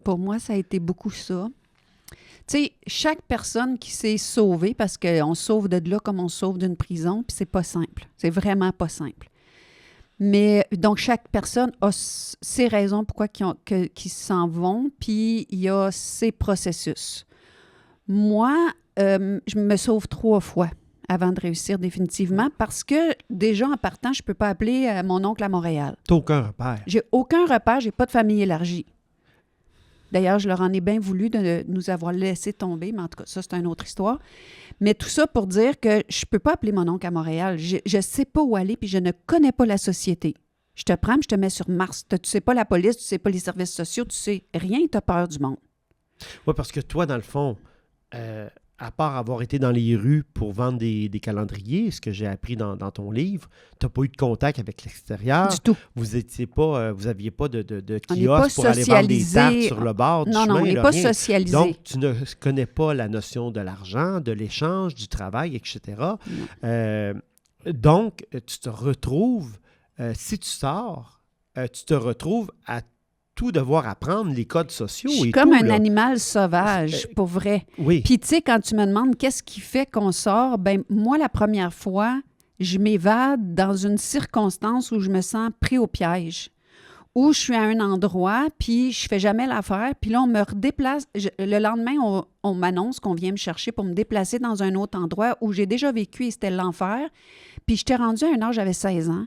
Pour moi, ça a été beaucoup ça. Tu sais, chaque personne qui s'est sauvée, parce qu'on se sauve de là comme on se sauve d'une prison, puis c'est pas simple. C'est vraiment pas simple. Mais donc, chaque personne a ses raisons pourquoi qu'ils s'en vont, puis il y a ses processus. Moi, je me sauve 3 fois avant de réussir définitivement parce que déjà, en partant, je ne peux pas appeler mon oncle à Montréal. Tu n'as aucun repère. J'ai aucun repère, j'ai pas de famille élargie. D'ailleurs, je leur en ai bien voulu de nous avoir laissé tomber, mais en tout cas, ça, c'est une autre histoire. Mais tout ça pour dire que je ne peux pas appeler mon oncle à Montréal. Je ne sais pas où aller, puis je ne connais pas la société. Je te prends, je te mets sur Mars. Tu ne sais pas la police, tu ne sais pas les services sociaux, tu sais rien, tu as peur du monde. Oui, parce que toi, dans le fond, à part avoir été dans les rues pour vendre des calendriers, ce que j'ai appris dans ton livre, tu n'as pas eu de contact avec l'extérieur. Du tout. Vous n'aviez pas de On n'est pas kiosque pour aller vendre des socialisé. tartes sur le bord du chemin. Non, on n'est là, pas rien. socialisé. Donc, tu ne connais pas la notion de l'argent, de l'échange, du travail, etc. Donc, tu te retrouves, si tu sors, tu te retrouves à tout devoir apprendre, les codes sociaux Je suis et comme tout, un là. animal sauvage, pour vrai. Oui. Puis, tu sais, quand tu me demandes qu'est-ce qui fait qu'on sort, ben moi, la première fois, je m'évade dans une circonstance où je me sens pris au piège, où je suis à un endroit, puis je fais jamais l'affaire, puis là, on me redéplace. Le lendemain, on m'annonce qu'on vient me chercher pour me déplacer dans un autre endroit où j'ai déjà vécu et c'était l'enfer. Puis, j'étais rendue à un âge, j'avais 16 ans.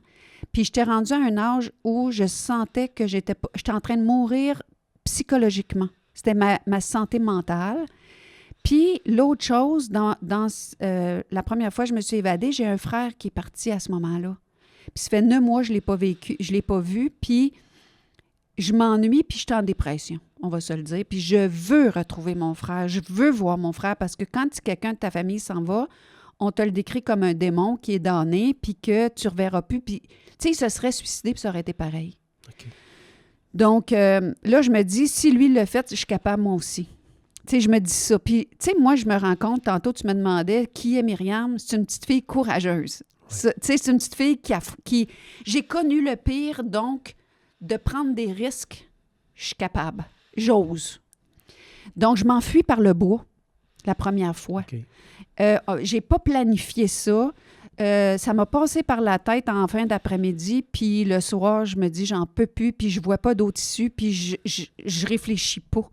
Puis j'étais rendue à un âge où je sentais que j'étais en train de mourir psychologiquement. C'était ma santé mentale. Puis l'autre chose, la première fois que je me suis évadée, j'ai un frère qui est parti à ce moment-là. Puis ça fait 9 mois que je ne l'ai pas vécu, je ne l'ai pas vu, puis je m'ennuie, puis je suis en dépression, on va se le dire. Puis je veux retrouver mon frère, je veux voir mon frère, parce que quand quelqu'un de ta famille s'en va, on te le décrit comme un démon qui est damné, puis que tu ne reverras plus. Puis, tu sais, il se serait suicidé, puis ça aurait été pareil. OK. Donc, là, je me dis, si lui l'a fait, je suis capable moi aussi. Tu sais, je me dis ça. Puis, tu sais, moi, je me rends compte, tantôt, tu me demandais qui est Myriam. C'est une petite fille courageuse. Tu sais, c'est une petite fille qui... J'ai connu le pire, donc, de prendre des risques, je suis capable. J'ose. Donc, je m'enfuis par le bois la première fois. OK. J'ai pas planifié ça. Ça m'a passé par la tête en fin d'après-midi, puis le soir, je me dis, j'en peux plus, puis je vois pas d'autre issue, puis je réfléchis pas.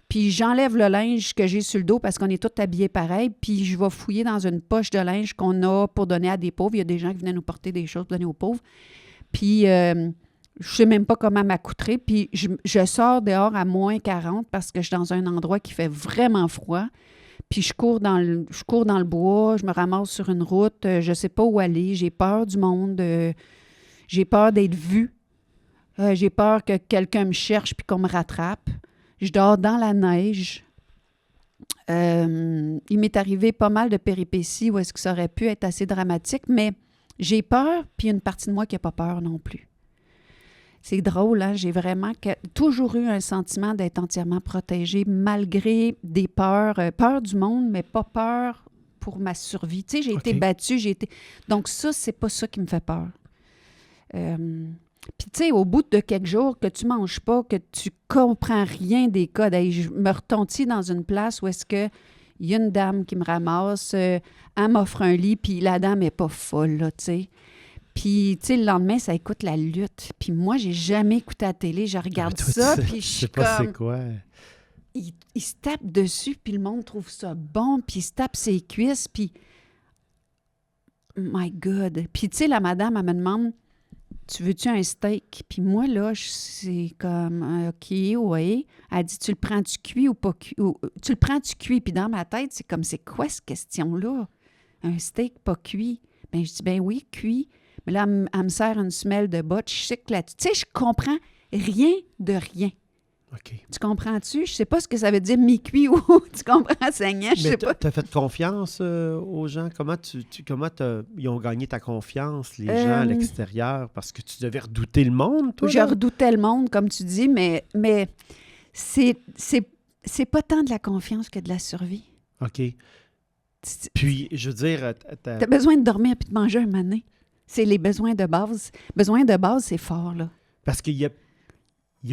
Puis j'enlève le linge que j'ai sur le dos parce qu'on est tous habillés pareil, puis je vais fouiller dans une poche de linge qu'on a pour donner à des pauvres. Il y a des gens qui venaient nous porter des choses pour donner aux pauvres. Puis je sais même pas comment m'accoutrer, puis je sors dehors à moins 40 parce que je suis dans un endroit qui fait vraiment froid. Puis je cours dans le bois, je me ramasse sur une route, je ne sais pas où aller, j'ai peur du monde, j'ai peur d'être vue, j'ai peur que quelqu'un me cherche puis qu'on me rattrape. Je dors dans la neige. Il m'est arrivé pas mal de péripéties où est-ce que ça aurait pu être assez dramatique, mais j'ai peur, puis il y a une partie de moi qui n'a pas peur non plus. C'est drôle, hein? J'ai vraiment toujours eu un sentiment d'être entièrement protégée malgré des peurs. Peur du monde, mais pas peur pour ma survie. Tu sais, j'ai été battue, Donc ça, c'est pas ça qui me fait peur. Puis tu sais, au bout de quelques jours, que tu manges pas, que tu comprends rien des codes, je me retontis dans une place où est-ce que il y a une dame qui me ramasse, elle m'offre un lit, puis la dame est pas folle, là, tu sais. Puis, tu sais, le lendemain, ça écoute la lutte. Puis moi, j'ai jamais écouté la télé. Je regarde ça, puis je suis comme... Je sais pas c'est quoi. Il se tape dessus, puis le monde trouve ça bon, puis il se tape ses cuisses, puis... My God! Puis, tu sais, la madame, elle me demande, tu veux-tu un steak? Puis moi, là, c'est comme, OK, oui. Elle dit, tu le prends-tu cuit ou pas cuit? Tu le prends-tu cuit? Puis dans ma tête, c'est comme, c'est quoi cette question-là? Un steak pas cuit? Bien, je dis, ben oui, cuit. Mais là, elle me sert une semelle de botte. Je sais que là-dessus. Tu sais, je comprends rien de rien. OK. Tu comprends-tu? Je sais pas ce que ça veut dire mi-cuit ou tu comprends, saignant, je sais pas. Tu as fait confiance aux gens? Comment ils ont gagné ta confiance, les gens à l'extérieur? Parce que tu devais redouter le monde, toi? Je redoutais le monde, comme tu dis, mais c'est pas tant de la confiance que de la survie. OK. Puis, je veux dire... T'as besoin de dormir puis de manger un moment donné. C'est les besoins de base. Besoins de base, c'est fort, là. Parce qu'il y a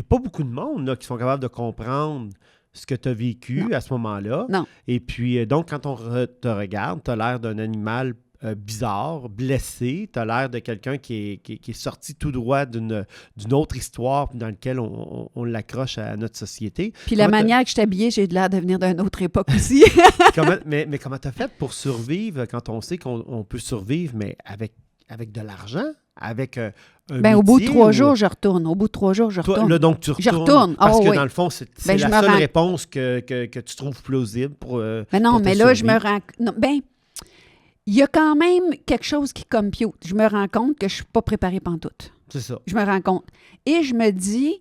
pas beaucoup de monde là, qui sont capables de comprendre ce que tu as vécu Non. à ce moment-là. Non. Et puis, donc, quand on te regarde, tu as l'air d'un animal bizarre, blessé. Tu as l'air de quelqu'un qui est sorti tout droit d'une autre histoire dans laquelle on l'accroche à notre société. Puis la Comment manière que je suis habillée, j'ai de l'air de venir d'une autre époque aussi. mais comment tu as fait pour survivre quand on sait qu'on peut survivre, mais avec de l'argent, avec un Au bout de métier, 3 ou- jours, je retourne. Au bout de 3 jours, je Toi, retourne. là, donc, tu Je retournes. retourne. Parce que oui. dans le fond, c'est Ben, je la me seule rends- réponse que tu trouves plausible pour. Mais non, pour te mais là, je me survivre. rends... Non, il y a quand même quelque chose qui compute. Je me rends compte que je suis pas préparée pantoute. C'est ça. Je me rends compte. Et je me dis,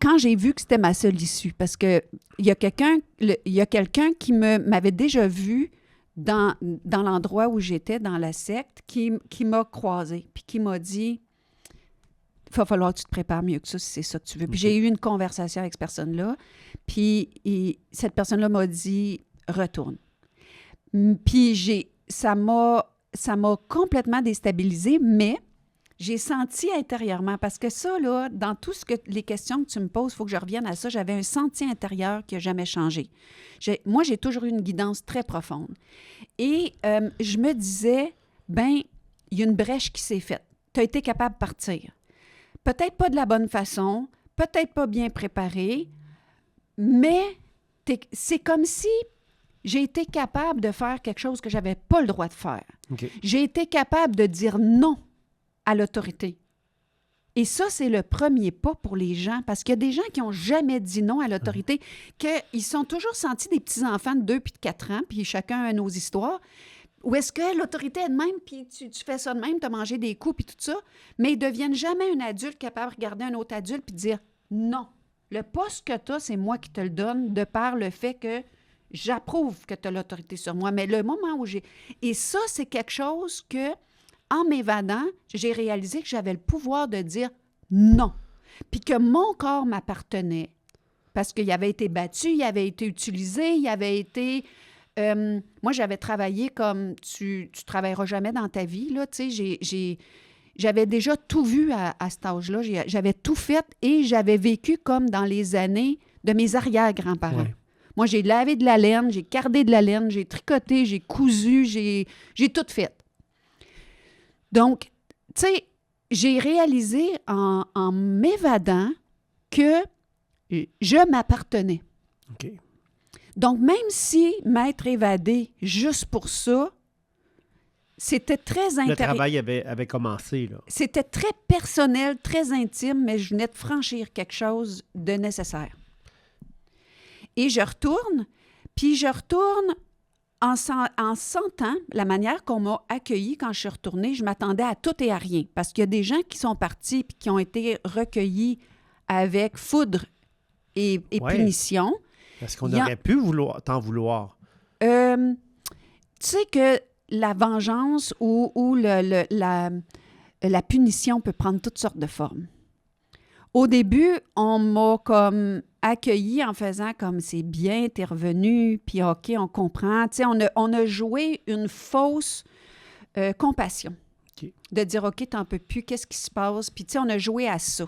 quand j'ai vu que c'était ma seule issue, parce que il y a quelqu'un qui m'avait déjà vu dans l'endroit où j'étais, dans la secte, qui m'a croisée, puis qui m'a dit, il va falloir que tu te prépares mieux que ça, si c'est ça que tu veux. Puis j'ai eu une conversation avec cette personne-là, puis cette personne-là m'a dit, retourne. Puis ça m'a complètement déstabilisée, mais j'ai senti intérieurement, parce que ça, là, dans tout les questions que tu me poses, il faut que je revienne à ça, j'avais un senti intérieur qui n'a jamais changé. Moi, j'ai toujours eu une guidance très profonde. Et je me disais, il y a une brèche qui s'est faite. Tu as été capable de partir. Peut-être pas de la bonne façon, peut-être pas bien préparé, mais c'est comme si j'ai été capable de faire quelque chose que je n'avais pas le droit de faire. OK. J'ai été capable de dire non à l'autorité. Et ça, c'est le premier pas pour les gens, parce qu'il y a des gens qui n'ont jamais dit non à l'autorité, qu'ils sont toujours sentis des petits-enfants de 2 puis de 4 ans, puis chacun a nos histoires, ou est-ce que l'autorité est de même, puis tu fais ça de même, tu as mangé des coups, puis tout ça, mais ils ne deviennent jamais un adulte capable de regarder un autre adulte puis dire non. Le poste que tu as, c'est moi qui te le donne, de par le fait que j'approuve que tu as l'autorité sur moi. Mais le moment où j'ai... Et ça, c'est quelque chose que, en m'évadant, j'ai réalisé que j'avais le pouvoir de dire non. Puis que mon corps m'appartenait. Parce qu'il avait été battu, il avait été utilisé, il avait été... moi, j'avais travaillé comme tu travailleras jamais dans ta vie, là, tu sais, j'avais déjà tout vu à cet âge-là, j'avais tout fait et j'avais vécu comme dans les années de mes arrière-grands-parents. Ouais. Moi, j'ai lavé de la laine, j'ai cardé de la laine, j'ai tricoté, j'ai cousu, j'ai tout fait. Donc, tu sais, j'ai réalisé en m'évadant que je m'appartenais. OK. Donc, même si m'être évadée juste pour ça, c'était très Le intéressant. travail avait commencé, là. C'était très personnel, très intime, mais je venais de franchir quelque chose de nécessaire. Et je retourne en sentant la manière qu'on m'a accueillie quand je suis retournée. Je m'attendais à tout et à rien, parce qu'il y a des gens qui sont partis et qui ont été recueillis avec foudre et Ouais. punition. Est-ce qu'on Il y a- aurait pu t'en vouloir? Tu sais que la vengeance ou la punition peut prendre toutes sortes de formes. Au début, on m'a comme accueilli en faisant comme c'est bien, t'es revenu, puis OK, on comprend. Tu sais, on a joué une fausse compassion. OK. De dire OK, t'en peux plus, qu'est-ce qui se passe? Puis tu sais, on a joué à ça.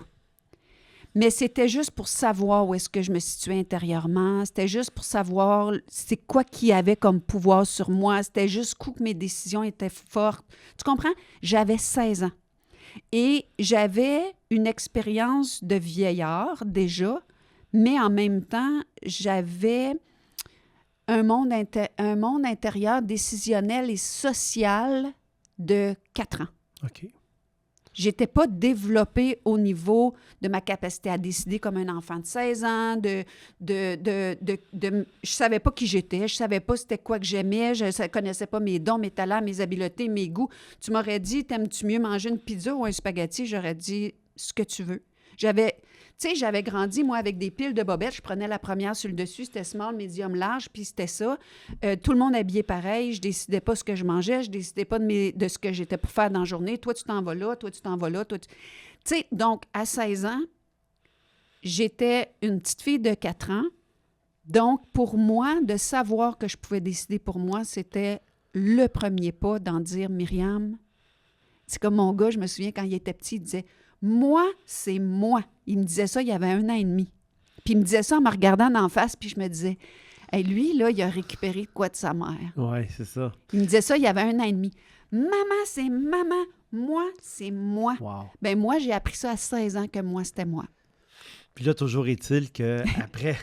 Mais c'était juste pour savoir où est-ce que je me situais intérieurement. C'était juste pour savoir c'est quoi qui avait comme pouvoir sur moi. C'était juste que mes décisions étaient fortes. Tu comprends? J'avais 16 ans. Et j'avais une expérience de vieillard déjà, mais en même temps, j'avais un monde intérieur décisionnel et social de 4 ans. OK. J'étais pas développée au niveau de ma capacité à décider comme un enfant de 16 ans, je savais pas qui j'étais, je savais pas c'était quoi que j'aimais, je ne connaissais pas mes dons, mes talents, mes habiletés, mes goûts. Tu m'aurais dit, t'aimes-tu mieux manger une pizza ou un spaghetti? J'aurais dit ce que tu veux. J'avais grandi, moi, avec des piles de bobettes. Je prenais la première sur le dessus. C'était small, medium, large, puis c'était ça. Tout le monde habillé pareil. Je décidais pas ce que je mangeais. Je décidais pas de ce que j'étais pour faire dans la journée. Toi, tu t'en vas là. Toi, tu t'en vas là. Tu sais, donc, à 16 ans, j'étais une petite fille de 4 ans. Donc, pour moi, de savoir que je pouvais décider pour moi, c'était le premier pas d'en dire, Myriam, c'est comme mon gars, je me souviens, quand il était petit, il disait, moi, c'est moi. Il me disait ça il y avait 1 an et demi. Puis il me disait ça en me regardant d'en face, puis je me disais, hey, lui, là, il a récupéré de quoi de sa mère? Oui, c'est ça. Il me disait ça, il y avait 1 an et demi. Maman, c'est maman. Moi, c'est moi. Wow. Ben moi, j'ai appris ça à 16 ans que moi, c'était moi. Puis là, toujours est-il qu'après,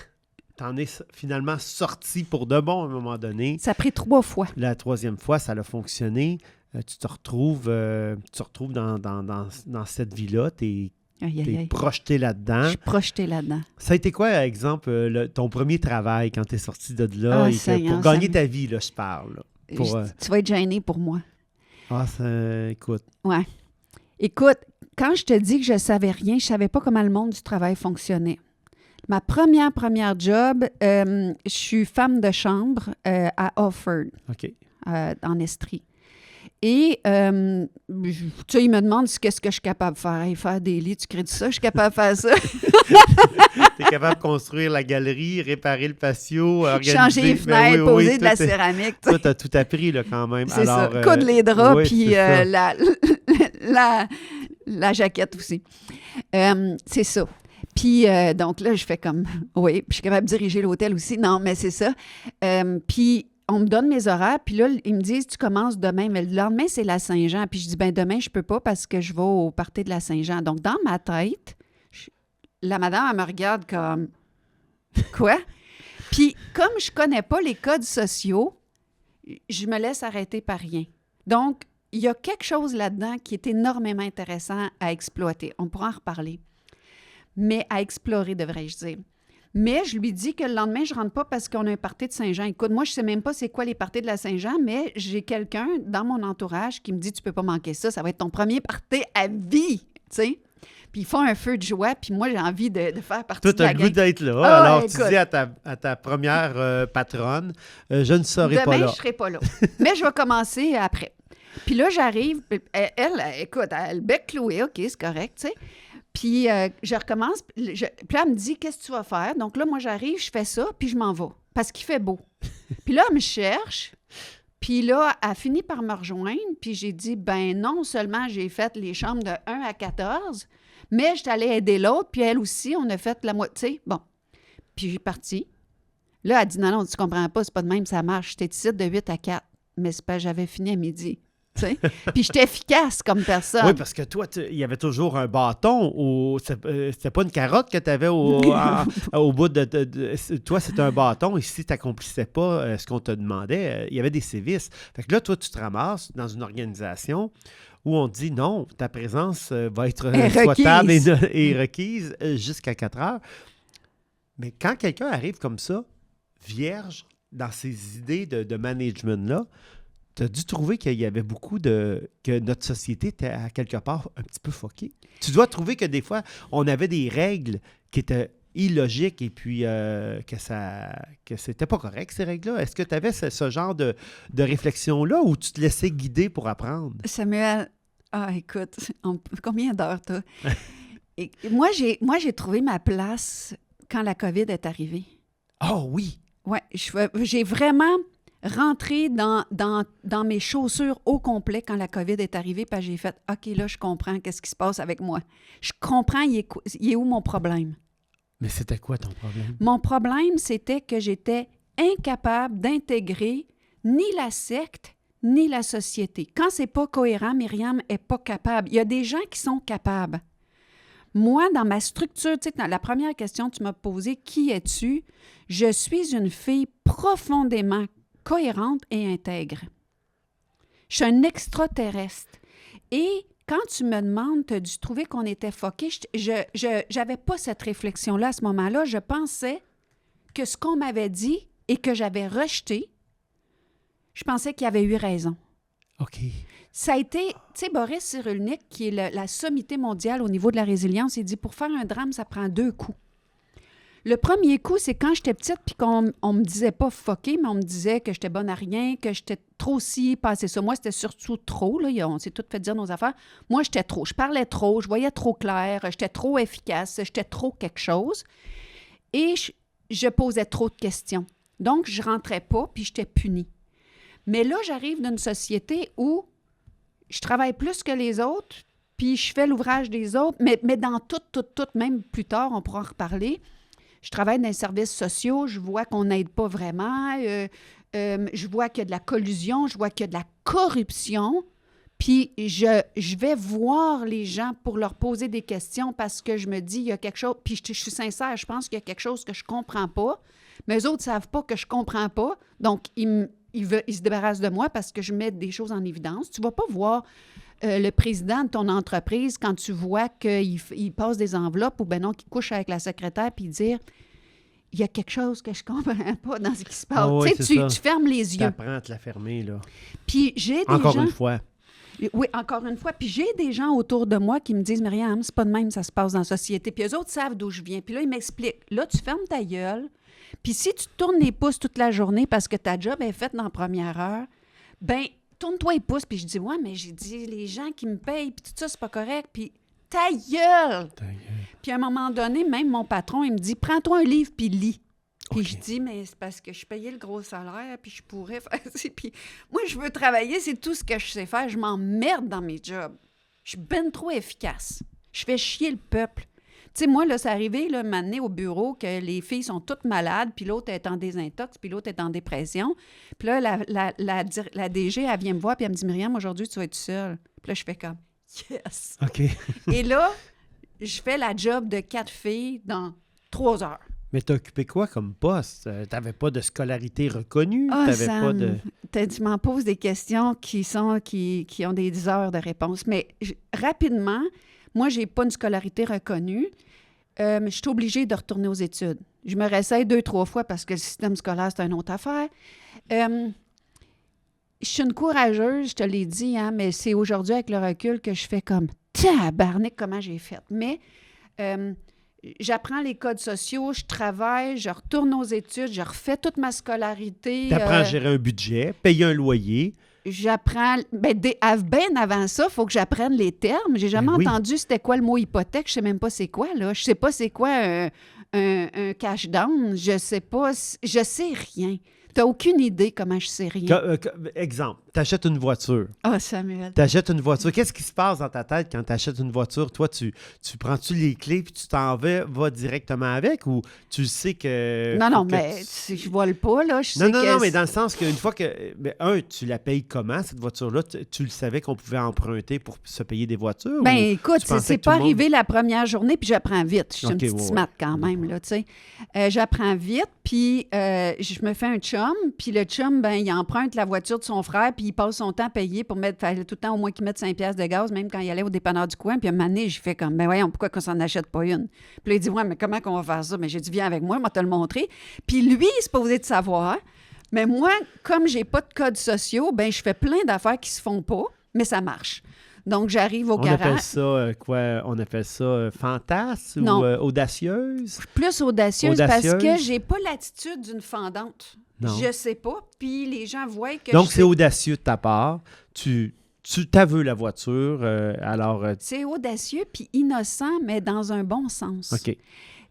t'en es finalement sorti pour de bon à un moment donné. Ça a pris 3 fois. La 3e fois, ça a fonctionné. Tu te retrouves dans cette vie-là. T'es projeté là-dedans. Je suis projetée là-dedans. Ça a été quoi, par exemple, ton premier travail quand tu es sorti de là? Pour gagner ta vie, là, je parle. Là, tu vas être gêné pour moi. Ah, écoute. Ouais. Écoute, quand je te dis que je ne savais rien, je ne savais pas comment le monde du travail fonctionnait. Ma première job, je suis femme de chambre à Offord, en Estrie. Et, tu sais, il me demande qu'est-ce que je suis capable de faire. Faire des lits, tu crées de ça? Je suis capable de faire ça. Tu es capable de construire la galerie, réparer le patio, organiser... Changer les fenêtres, poser de la céramique. Toi, tu as tout appris, là, quand même. C'est ça. Coudre les draps, puis la jaquette aussi. C'est ça. Puis, donc là, je fais comme... Oui, puis je suis capable de diriger l'hôtel aussi. Non, mais c'est ça. Puis... On me donne mes horaires, puis là, ils me disent, tu commences demain, mais le lendemain, c'est la Saint-Jean. Puis je dis, ben demain, je peux pas parce que je vais au party de la Saint-Jean. Donc, dans ma tête, la madame, elle me regarde comme, quoi? Puis, comme je connais pas les codes sociaux, je me laisse arrêter par rien. Donc, il y a quelque chose là-dedans qui est énormément intéressant à exploiter. On pourra en reparler. Mais à explorer, devrais-je dire. Mais je lui dis que le lendemain, je ne rentre pas parce qu'on a un party de Saint-Jean. Écoute, moi, je ne sais même pas c'est quoi les parties de la Saint-Jean, mais j'ai quelqu'un dans mon entourage qui me dit « Tu ne peux pas manquer ça, ça va être ton premier party à vie! » Tu sais? Puis ils font un feu de joie, puis moi, j'ai envie de faire partie de la gang. Tu as le goût d'être là. Alors, écoute, tu dis à ta première patronne « Je ne serai pas là. » Demain, je ne serai pas là. Mais je vais commencer après. Puis là, j'arrive. Elle, écoute, elle bec cloué, OK, c'est correct, tu sais. Puis je recommence, puis là, elle me dit, qu'est-ce que tu vas faire? Donc là, moi, j'arrive, je fais ça, puis je m'en vais, parce qu'il fait beau. Puis là, elle me cherche, puis là, elle finit par me rejoindre, puis j'ai dit, ben non seulement j'ai fait les chambres de 1 à 14, mais je suis allée aider l'autre, puis elle aussi, on a fait la moitié. Bon, puis j'ai parti. Là, elle dit, non, tu comprends pas, c'est pas de même, ça marche. J'étais ici de 8 à 4, mais c'est pas, j'avais fini à midi. Puis j'étais efficace comme personne. Oui, parce que toi, il y avait toujours un bâton. C'était pas une carotte que tu avais au bout de... Toi, c'était un bâton. Et si tu n'accomplissais pas ce qu'on te demandait, il y avait des sévices. Fait que là, toi, tu te ramasses dans une organisation où on dit non, ta présence va être souhaitable et requise jusqu'à 4 heures. Mais quand quelqu'un arrive comme ça, vierge, dans ces idées de management-là, tu as dû trouver qu'il y avait beaucoup que notre société était à quelque part un petit peu fuckée. Tu dois trouver que des fois, on avait des règles qui étaient illogiques et puis que c'était pas correct, ces règles-là. Est-ce que tu avais ce genre de réflexion-là ou tu te laissais guider pour apprendre? Samuel, écoute, combien d'heures t'as? Moi, j'ai trouvé ma place quand la COVID est arrivée. Oh oui! Oui, j'ai vraiment... rentrer dans mes chaussures au complet quand la COVID est arrivée, puis j'ai fait « OK, là, je comprends qu'est-ce qui se passe avec moi. Je comprends, il est où mon problème. » Mais c'était quoi ton problème? Mon problème, c'était que j'étais incapable d'intégrer ni la secte, ni la société. Quand c'est pas cohérent, Myriam est pas capable. Il y a des gens qui sont capables. Moi, dans ma structure, tu sais, dans la première question que tu m'as posée, « Qui es-tu? » Je suis une fille profondément cohérente et intègre. Je suis un extraterrestre. Et quand tu me demandes, tu as dû trouver qu'on était fucké, je n'avais pas cette réflexion-là à ce moment-là. Je pensais que ce qu'on m'avait dit et que j'avais rejeté, je pensais qu'il avait eu raison. OK. Ça a été, tu sais, Boris Cyrulnik, qui est la sommité mondiale au niveau de la résilience, il dit, pour faire un drame, ça prend 2 coups. Le premier coup, c'est quand j'étais petite puis qu'on me disait pas fucké, mais on me disait que j'étais bonne à rien, que j'étais trop ci, passé ça. Moi, c'était surtout trop, là. On s'est tout fait dire nos affaires. Moi, j'étais trop. Je parlais trop, je voyais trop clair, j'étais trop efficace, j'étais trop quelque chose. Et je posais trop de questions. Donc, je rentrais pas puis j'étais punie. Mais là, j'arrive d'une société où je travaille plus que les autres puis je fais l'ouvrage des autres, mais dans tout, même plus tard, on pourra en reparler. je travaille dans les services sociaux, je vois qu'on n'aide pas vraiment, je vois qu'il y a de la collusion, je vois qu'il y a de la corruption, puis je vais voir les gens pour leur poser des questions parce que je me dis, il y a quelque chose, puis je suis sincère, je pense qu'il y a quelque chose que je comprends pas, mais eux autres ne savent pas que je comprends pas, donc ils se débarrassent de moi parce que je mets des choses en évidence. Tu ne vas pas voir le président de ton entreprise quand tu vois qu'il passe des enveloppes ou ben non, qu'il couche avec la secrétaire puis dire « Il y a quelque chose que je ne comprends pas dans ce qui se passe. Ah oui, tu fermes les Tu yeux. apprends à te la fermer, là. Puis j'ai des Encore gens... une fois. Oui, encore une fois. Puis j'ai des gens autour de moi qui me disent « Myriam, c'est pas de même, ça se passe dans la société. » Puis eux autres savent d'où je viens. Puis là, ils m'expliquent. Là, tu fermes ta gueule. Puis si tu te tournes les pouces toute la journée parce que ta job est faite dans la première heure, ben tourne-toi les pouces. Puis je dis, ouais, mais j'ai dit, les gens qui me payent, puis tout ça, c'est pas correct. Puis ta gueule! Puis à un moment donné, même mon patron, il me dit, prends-toi un livre puis lis. Puis je dis, mais c'est parce que je payais le gros salaire, puis je pourrais faire ça. Puis moi, je veux travailler, c'est tout ce que je sais faire. Je m'emmerde dans mes jobs. Je suis ben trop efficace. Je fais chier le peuple. Tu sais, moi, là, c'est arrivé, là, m'amener au bureau que les filles sont toutes malades, puis l'autre est en désintox, puis l'autre est en dépression. Puis là, la DG, elle vient me voir, puis elle me dit, Myriam, aujourd'hui, tu vas être seule. Puis là, je fais comme, yes! OK. Et là, je fais la job de 4 filles dans 3 heures. Mais t'as occupé quoi comme poste? T'avais pas de scolarité reconnue? Ah, T'avais Sam, pas de... tu m'en poses des questions qui ont des heures de réponse. Mais rapidement, moi, j'ai pas une scolarité reconnue. Mais je suis obligée de retourner aux études. Je me réessaye 2-3 fois parce que le système scolaire, c'est une autre affaire. Je suis une courageuse, je te l'ai dit, hein, mais c'est aujourd'hui, avec le recul, que je fais comme tabarnak, comment j'ai fait. Mais j'apprends les codes sociaux, je travaille, je retourne aux études, je refais toute ma scolarité. T'apprends à gérer un budget, payer un loyer. J'apprends... bien avant ça, il faut que j'apprenne les termes. J'ai jamais entendu c'était quoi le mot hypothèque. Je sais même pas c'est quoi, là. Je sais pas c'est quoi un cash down. Je sais pas... Je sais rien. T'as aucune idée comment je sais rien. Exemple, t'achètes une voiture. Ah, Samuel. T'achètes une voiture. Qu'est-ce qui se passe dans ta tête quand t'achètes une voiture? Toi, tu prends-tu les clés puis tu t'en vas directement avec ou tu sais que... Non, mais je vole pas, là. Non, mais dans le sens qu'une fois que... tu la payes comment, cette voiture-là? Tu le savais qu'on pouvait emprunter pour se payer des voitures? Ben écoute, c'est pas arrivé la première journée puis j'apprends vite. Je suis une petite smart quand même, là, tu sais. J'apprends vite puis je me fais un chum. Puis le chum, ben il emprunte la voiture de son frère, puis il passe son temps à payer pour fallait tout le temps au moins qu'il mette 5 piastres de gaz, même quand il allait au dépanneur du coin. Puis à un moment donné, je fais comme, ben voyons, pourquoi qu'on s'en achète pas une? Puis là, il dit, ouais, mais comment qu'on va faire ça? Mais j'ai dit, viens avec moi, moi te le montrer. Puis lui, il se posait de savoir. Mais moi, comme j'ai pas de codes sociaux, ben je fais plein d'affaires qui se font pas, mais ça marche. Donc, j'arrive au garage. On appelle ça quoi? On appelle ça fantasme ou audacieuse? Plus audacieuse parce que j'ai pas l'attitude d'une fendante. Non. Je sais pas. Puis les gens voient que... Donc, c'est audacieux de ta part. Tu t'aveux la voiture, alors... C'est audacieux puis innocent, mais dans un bon sens. OK. Tu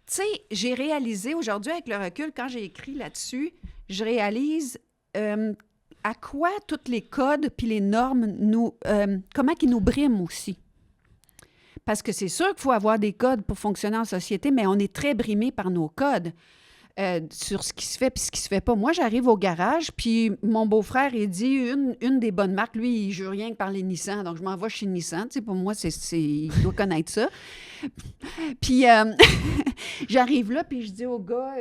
sais, j'ai réalisé aujourd'hui, avec le recul, quand j'ai écrit là-dessus, je réalise à quoi tous les codes puis les normes comment ils nous briment aussi. Parce que c'est sûr qu'il faut avoir des codes pour fonctionner en société, mais on est très brimé par nos codes. Sur ce qui se fait puis ce qui se fait pas. Moi, j'arrive au garage, puis mon beau-frère, il dit une des bonnes marques. Lui, il joue rien que par les Nissan, donc je m'envoie chez Nissan. Tu sais, pour moi, il doit connaître ça. Puis j'arrive là, puis je dis au gars,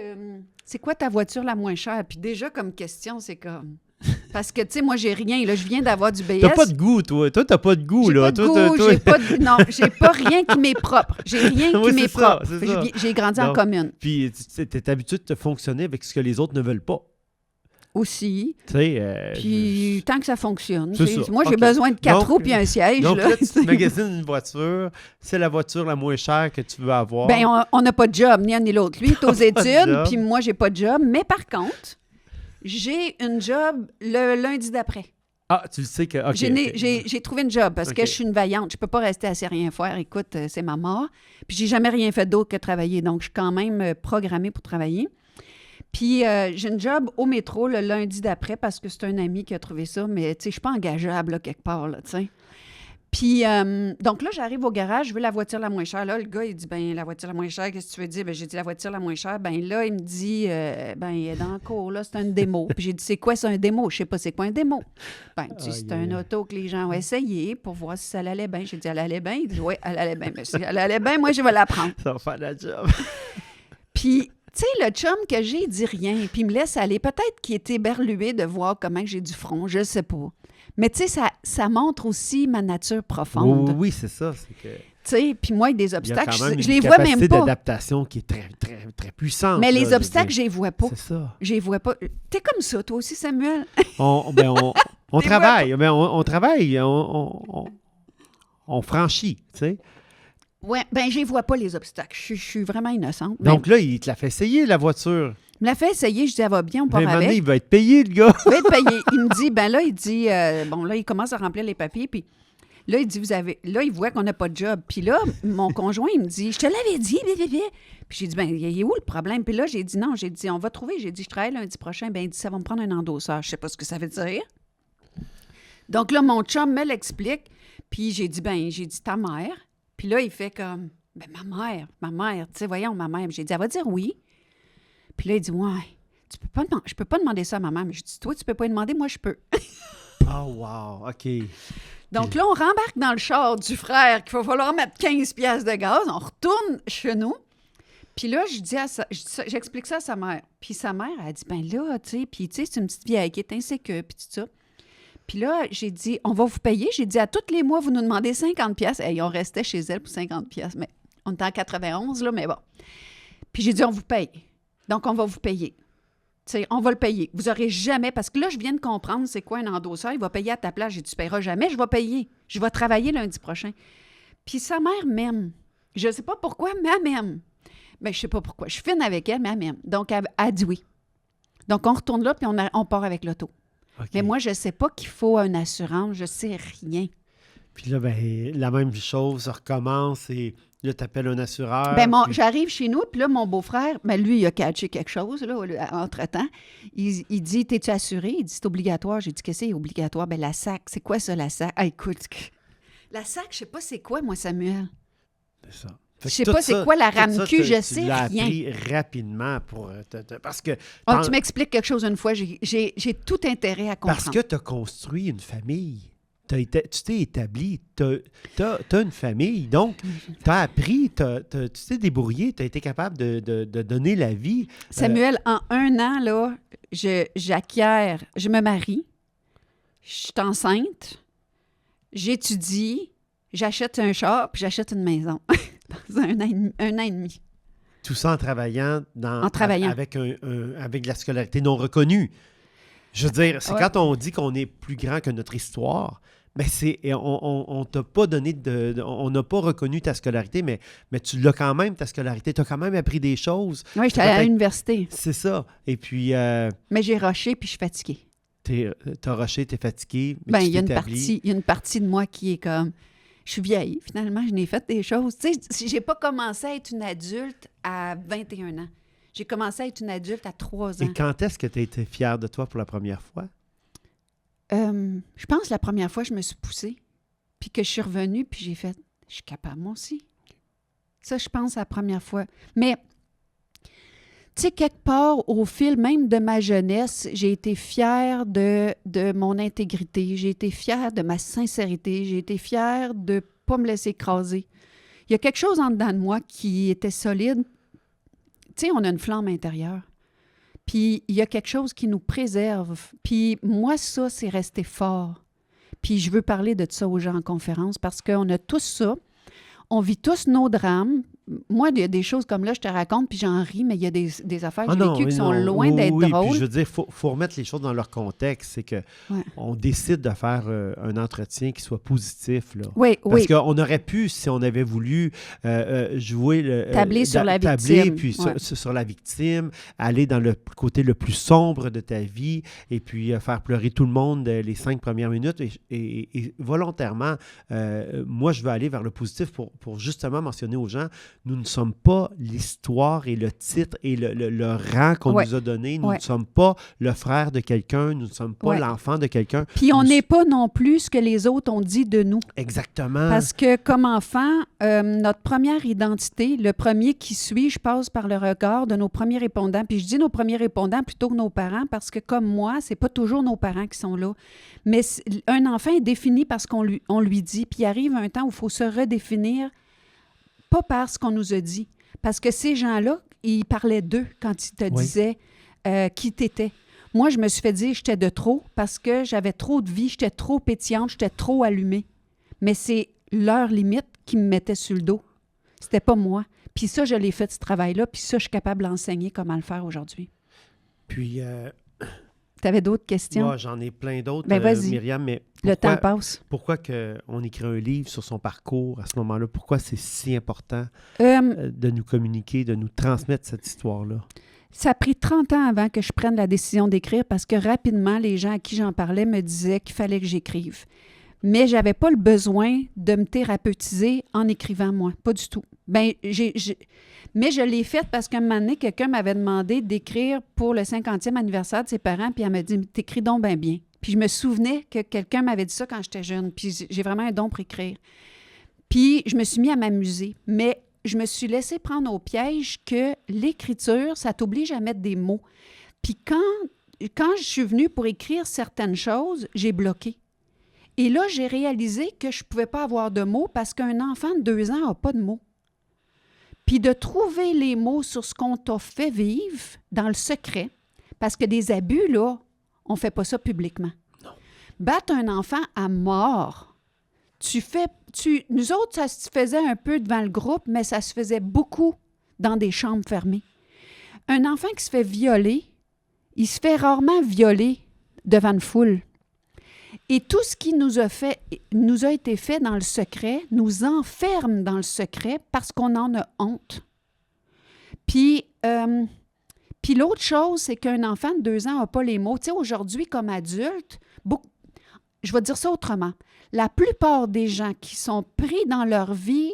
c'est quoi ta voiture la moins chère? Puis déjà, comme question, c'est comme... Parce que, tu sais, moi, j'ai rien. Là, je viens d'avoir du BS. T'as pas de goût, toi. Toi, t'as pas de goût, là. Non, j'ai pas rien qui m'est propre. J'ai rien qui m'est propre. J'ai grandi en commune. Puis, t'es habitué de fonctionner avec ce que les autres ne veulent pas. Aussi. Tu sais... Puis, tant que ça fonctionne. Ça. Moi, j'ai besoin de 4 roues puis un siège. Donc, là, tu magasines une voiture. C'est la voiture la moins chère que tu veux avoir. Bien, on n'a pas de job, ni un ni l'autre. Lui, il est aux études, puis moi, j'ai pas de job. Mais par contre... J'ai une job le lundi d'après. Ah, tu le sais que... Okay, j'ai trouvé une job parce que je suis une vaillante. Je peux pas rester assez rien faire. Écoute, c'est ma mort. Puis j'ai jamais rien fait d'autre que travailler. Donc, je suis quand même programmée pour travailler. Puis j'ai une job au métro le lundi d'après parce que c'est un ami qui a trouvé ça. Mais tu sais, je suis pas engageable là, quelque part, là, tu sais. Puis, donc là, j'arrive au garage, je veux la voiture la moins chère. Là, le gars, il dit, ben la voiture la moins chère, qu'est-ce que tu veux dire? Ben j'ai dit, la voiture la moins chère. Ben là, il me dit, ben il est dans le cours, là, c'est un démo. Puis j'ai dit, c'est quoi, c'est un démo? Je sais pas, c'est quoi un démo? Ben, il dit, c'est un auto que les gens ont essayé pour voir si ça allait bien. J'ai dit, elle allait bien? Il dit, oui, elle allait bien. Mais si elle allait bien, moi, je vais la prendre. Ça va faire la job. Puis, tu sais, le chum que j'ai, il dit rien. Puis il me laisse aller. Peut-être qu'il était éberlué de voir comment j'ai du front, je sais pas. Mais tu sais, ça montre aussi ma nature profonde. Oui, c'est ça. C'est que Tu sais, puis moi, des il y a obstacles, quand même je une les vois même capacité pas. d'adaptation qui est très, très, très puissante. Mais là, les je veux obstacles, dire. je les vois pas. C'est ça. Je les vois pas. T'es comme ça, toi aussi, Samuel. On Des travaille. Ben, on travaille. On franchit, tu sais. Ouais, ben je les vois pas, les obstacles. Je suis vraiment innocente. Donc là, il te l'a fait essayer, la voiture. Il me l'a fait essayer, je dis, elle va bien, on Mais part à un moment donné, avec. il va être payé, le gars. Il va être payé. Il me dit, ben là, il dit, bon, là, il commence à remplir les papiers, puis là, il dit, là, il voit qu'on n'a pas de job. Puis là, mon conjoint, il me dit, je te l'avais dit, blablabla. Puis j'ai dit, ben, il est où le problème? Puis là, j'ai dit, non, j'ai dit, on va trouver. J'ai dit, je travaille lundi prochain. Ben, il dit, ça va me prendre un endosseur. Je sais pas ce que ça veut dire. Donc là, mon chum me l'explique. Puis j'ai dit, ta mère. Puis là, il fait comme, ben, ma mère, tu sais, voyons, ma mère. J'ai dit, elle va dire oui. Puis là, il dit, ouais, je peux pas demander ça à ma mère. Mais je dis, toi, tu peux pas lui demander, moi, je peux. Oh, wow, OK. Donc là, on rembarque dans le char du frère qu'il va falloir mettre 15 piastres de gaz. On retourne chez nous. Puis là, j'explique ça à sa mère. Puis sa mère, elle dit, ben là, tu sais, puis tu sais, c'est une petite vieille qui est insécure, puis tout ça. Puis là, j'ai dit, on va vous payer. J'ai dit, à tous les mois, vous nous demandez 50 piastres. Et on restait chez elle pour 50 piastres. Mais on était en 91, là, mais bon. Puis j'ai dit, on vous paye. Donc, on va vous payer. Tu sais, on va le payer. Vous n'aurez jamais... Parce que là, je viens de comprendre c'est quoi un endosseur. Il va payer à ta place. J'ai dit, tu ne paieras jamais. Je vais payer. Je vais travailler lundi prochain. Puis sa mère m'aime. Je ne sais pas pourquoi, mais elle m'aime. Mais je ne sais pas pourquoi. Je suis fine avec elle, mais elle m'aime. Donc, elle a dit oui. Donc, on retourne là, puis on part avec l'auto. OK. Mais moi, je ne sais pas qu'il faut une assurance. Je ne sais rien. Puis là, ben, la même chose, ça recommence et là, tu appelles un assureur. Ben puis- j'arrive chez nous, puis là, mon beau-frère, ben lui, il a catché quelque chose, là, entre-temps. Il dit, t'es-tu assuré? Il dit, c'est obligatoire. J'ai dit, qu'est-ce que c'est obligatoire? Ben la SAC, c'est quoi ça, la SAC? Ah, écoute, la SAC, je sais pas c'est quoi, moi, Samuel. C'est ça. Je sais pas c'est quoi la RAMQ, je sais Tu l'as rien. appris rapidement pour parce que Oh, tu m'expliques quelque chose une fois, j'ai tout intérêt à comprendre. parce que tu as construit une famille. Tu t'es établi, tu as une famille, donc tu as appris, tu t'es débrouillé, tu as été capable de donner la vie. Samuel, en 1 an, là, j'acquiers, je me marie, je suis enceinte, j'étudie, j'achète un char, puis j'achète une maison dans un an et demi. Tout ça en travaillant, avec avec de la scolarité non reconnue. Je veux dire, c'est Ouais. quand on dit qu'on est plus grand que notre histoire, ben on t'a pas donné on n'a pas reconnu ta scolarité, mais tu l'as quand même, ta scolarité. Tu as quand même appris des choses. Oui, j'étais allée à Peut-être- l'université, C'est ça. Et puis, mais j'ai rushé, puis je suis fatiguée. t'as rushé, t'es fatigué, mais Ben, tu il y a t'établis. une partie de moi qui est comme, je suis vieille, finalement, je n'ai fait des choses. Tu sais, j'ai pas commencé à être une adulte à 21 ans. J'ai commencé à être une adulte à 3 ans. Et quand est-ce que tu as été fière de toi pour la première fois? Je pense que la première fois, je me suis poussée, puis que je suis revenue, puis j'ai fait, je suis capable, moi aussi. Ça, je pense, la première fois. Mais, tu sais, quelque part, au fil même de ma jeunesse, j'ai été fière de mon intégrité, j'ai été fière de ma sincérité, j'ai été fière de ne pas me laisser écraser. Il y a quelque chose en dedans de moi qui était solide. Tu sais, on a une flamme intérieure. Puis il y a quelque chose qui nous préserve. Puis moi, ça, c'est rester fort. Puis je veux parler de ça aux gens en conférence parce qu'on a tous ça. On vit tous nos drames. Moi, il y a des choses comme là, je te raconte, puis j'en ris, mais il y a des affaires que j'ai vécues qui sont loin d'être oui, drôles. Puis je veux dire, faut remettre les choses dans leur contexte. C'est que Ouais. on décide de faire un entretien qui soit positif. Là. Oui, Parce oui. qu'on aurait pu, si on avait voulu, jouer le... Tabler sur la tabler, victime. puis Ouais. sur la victime, aller dans le côté le plus sombre de ta vie et puis faire pleurer tout le monde les 5 premières minutes. Et volontairement, moi, je veux aller vers le positif pour justement mentionner aux gens nous ne sommes pas l'histoire et le titre et le rang qu'on Ouais. nous a donné. Nous Ouais. ne sommes pas le frère de quelqu'un. Nous ne sommes pas Ouais. l'enfant de quelqu'un. Puis on Nous- n'est pas non plus ce que les autres ont dit de nous. Exactement. Parce que comme enfant, notre première identité, le premier qui suit, je passe par le regard de nos premiers répondants. Puis je dis nos premiers répondants plutôt que nos parents parce que comme moi, c'est pas toujours nos parents qui sont là. Mais un enfant est défini parce qu'on lui dit. Puis il arrive un temps où il faut se redéfinir, pas par ce qu'on nous a dit. Parce que ces gens-là, ils parlaient d'eux quand ils te Oui. disaient qui t'étais. Moi, je me suis fait dire que j'étais de trop parce que j'avais trop de vie, j'étais trop pétillante, j'étais trop allumée. Mais c'est leur limite qui me mettait sur le dos. C'était pas moi. Puis ça, je l'ai fait, ce travail-là, puis ça, je suis capable d'enseigner comment le faire aujourd'hui. Puis, Tu avais d'autres questions? moi, j'en ai plein d'autres, Ben, vas-y. Myriam, mais Le pourquoi, temps passe. pourquoi on écrit un livre sur son parcours à ce moment-là? Pourquoi c'est si important de nous communiquer, de nous transmettre cette histoire-là? Ça a pris 30 ans avant que je prenne la décision d'écrire parce que rapidement, les gens à qui j'en parlais me disaient qu'il fallait que j'écrive. Mais je n'avais pas le besoin de me thérapeutiser en écrivant, moi. Pas du tout. Mais je l'ai fait parce qu'un moment donné, quelqu'un m'avait demandé d'écrire pour le 50e anniversaire de ses parents, puis elle m'a dit « T'écris donc bien bien ». Puis je me souvenais que quelqu'un m'avait dit ça quand j'étais jeune, puis j'ai vraiment un don pour écrire. Puis je me suis mis à m'amuser, mais je me suis laissée prendre au piège que l'écriture, ça t'oblige à mettre des mots. Puis quand je suis venue pour écrire certaines choses, j'ai bloqué. Et là, j'ai réalisé que je ne pouvais pas avoir de mots parce qu'un enfant de 2 ans n'a pas de mots. Puis de trouver les mots sur ce qu'on t'a fait vivre dans le secret, parce que des abus, là, on ne fait pas ça publiquement. Non. Battre un enfant à mort, nous autres, ça se faisait un peu devant le groupe, mais ça se faisait beaucoup dans des chambres fermées. Un enfant qui se fait violer, il se fait rarement violer devant une foule. Et tout ce qui nous a été fait dans le secret nous enferme dans le secret parce qu'on en a honte. Puis l'autre chose, c'est qu'un enfant de 2 ans n'a pas les mots. Tu sais, aujourd'hui, comme adulte, je vais dire ça autrement. La plupart des gens qui sont pris dans leur vie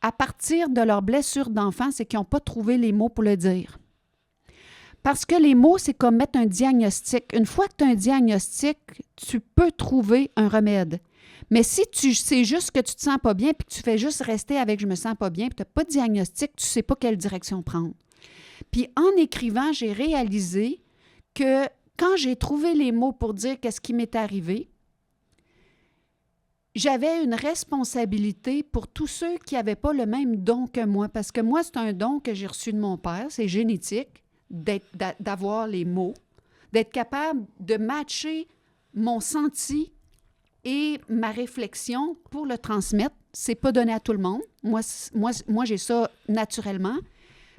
à partir de leurs blessures d'enfant, c'est qu'ils n'ont pas trouvé les mots pour le dire. Parce que les mots, c'est comme mettre un diagnostic. Une fois que tu as un diagnostic, tu peux trouver un remède. Mais si tu sais juste que tu ne te sens pas bien puis que tu fais juste rester avec « je me sens pas bien » puis tu n'as pas de diagnostic, tu ne sais pas quelle direction prendre. Puis en écrivant, j'ai réalisé que quand j'ai trouvé les mots pour dire qu'est-ce qui m'est arrivé, j'avais une responsabilité pour tous ceux qui n'avaient pas le même don que moi. Parce que moi, c'est un don que j'ai reçu de mon père, c'est génétique. D'avoir les mots, d'être capable de matcher mon senti et ma réflexion pour le transmettre. C'est pas donné à tout le monde. Moi j'ai ça naturellement.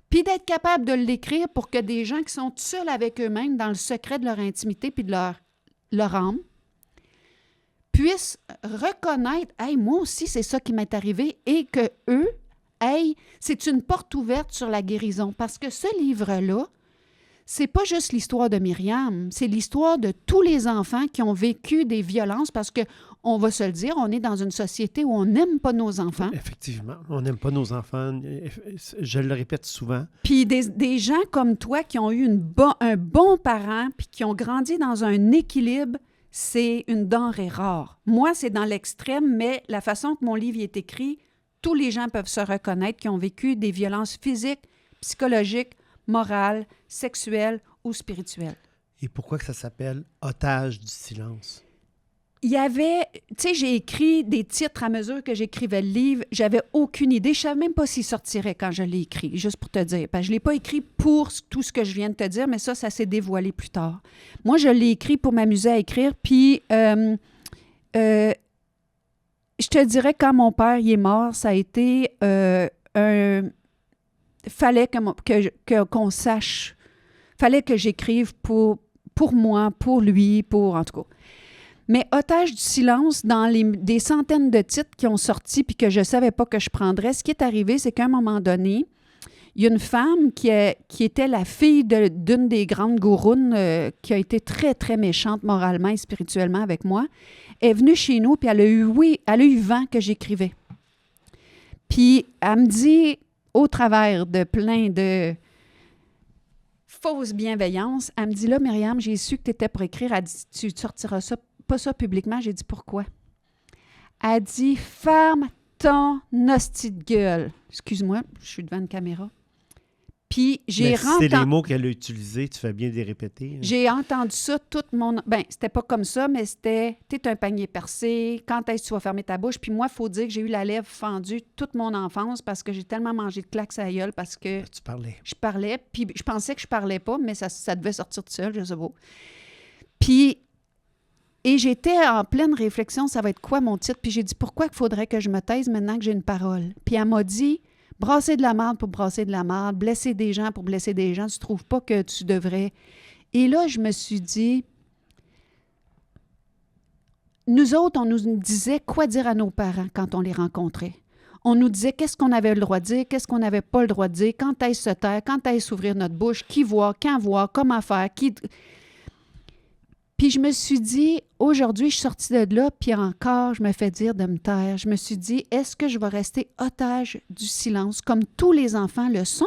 Puis d'être capable de l'écrire pour que des gens qui sont seuls avec eux-mêmes dans le secret de leur intimité puis de leur âme puissent reconnaître « Hey, moi aussi, c'est ça qui m'est arrivé » et que eux, hey, c'est une porte ouverte sur la guérison. Parce que ce livre-là, c'est pas juste l'histoire de Myriam, c'est l'histoire de tous les enfants qui ont vécu des violences parce que, on va se le dire, on est dans une société où on n'aime pas nos enfants. Effectivement, on n'aime pas nos enfants. Je le répète souvent. Puis des gens comme toi qui ont eu un bon parent puis qui ont grandi dans un équilibre, c'est une denrée rare. Moi, c'est dans l'extrême, mais la façon que mon livre est écrit, tous les gens peuvent se reconnaître qui ont vécu des violences physiques, psychologiques, morales, sexuelles ou spirituelles. Et pourquoi que ça s'appelle « Otage du silence » ? Il y avait, tu sais, j'ai écrit des titres à mesure que j'écrivais le livre. J'avais aucune idée. Je ne savais même pas s'il sortirait quand je l'ai écrit, juste pour te dire. Parce que je ne l'ai pas écrit pour tout ce que je viens de te dire, mais ça s'est dévoilé plus tard. Moi, je l'ai écrit pour m'amuser à écrire. Puis, je te dirais, quand mon père il est mort, ça a été fallait qu'on sache, fallait que j'écrive pour moi, pour lui, en tout cas. Mais Otage du silence, dans des centaines de titres qui ont sorti puis que je ne savais pas que je prendrais, ce qui est arrivé, c'est qu'à un moment donné, il y a une femme qui était la fille d'une des grandes gourounes qui a été très, très méchante moralement et spirituellement avec moi, est venue chez nous puis elle a eu vent que j'écrivais. Puis elle me dit, au travers de plein de fausses bienveillances, elle me dit, là, Myriam, j'ai su que tu étais pour écrire. Elle dit, tu sortiras ça, pas ça publiquement. J'ai dit, pourquoi? Elle dit, ferme ton hostie de gueule. Excuse-moi, je suis devant une caméra. Puis j'ai c'est les mots qu'elle a utilisés, tu fais bien de les répéter. Hein. J'ai entendu ça toute mon... Ben, c'était pas comme ça, mais c'était « T'es un panier percé, quand est-ce que tu vas fermer ta bouche? » Puis moi, il faut dire que j'ai eu la lèvre fendue toute mon enfance parce que j'ai tellement mangé de claques à la gueule parce que... Tu parlais. Je parlais, puis je pensais que je parlais pas, mais ça devait sortir tout seul, je sais pas. Puis... Et j'étais en pleine réflexion, ça va être quoi mon titre? Puis j'ai dit, pourquoi il faudrait que je me taise maintenant que j'ai une parole? Puis elle m'a dit... Brasser de la marde pour brasser de la marde, blesser des gens pour blesser des gens, tu ne trouves pas que tu devrais... Et là, je me suis dit, nous autres, on nous disait quoi dire à nos parents quand on les rencontrait. On nous disait qu'est-ce qu'on avait le droit de dire, qu'est-ce qu'on n'avait pas le droit de dire, quand est-ce se taire, quand est-ce ouvrir notre bouche, qui voir, quand voir, comment faire, qui... Puis je me suis dit, aujourd'hui, je suis sortie de là, puis encore, je me fais dire de me taire. Je me suis dit, est-ce que je vais rester otage du silence, comme tous les enfants le sont?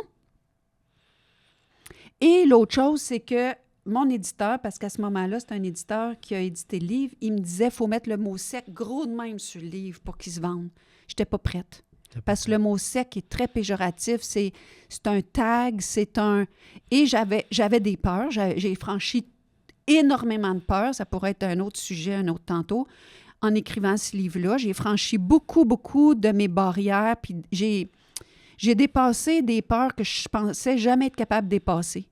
Et l'autre chose, c'est que mon éditeur, parce qu'à ce moment-là, c'est un éditeur qui a édité le livre, il me disait, il faut mettre le mot sec gros de même sur le livre pour qu'il se vende. Je n'étais pas prête. Parce que le mot sec est très péjoratif, c'est un tag, c'est un... Et j'avais des peurs, j'ai franchi énormément de peur, ça pourrait être un autre sujet, un autre tantôt, en écrivant ce livre-là. J'ai franchi beaucoup, beaucoup de mes barrières, puis j'ai dépassé des peurs que je pensais jamais être capable de dépasser.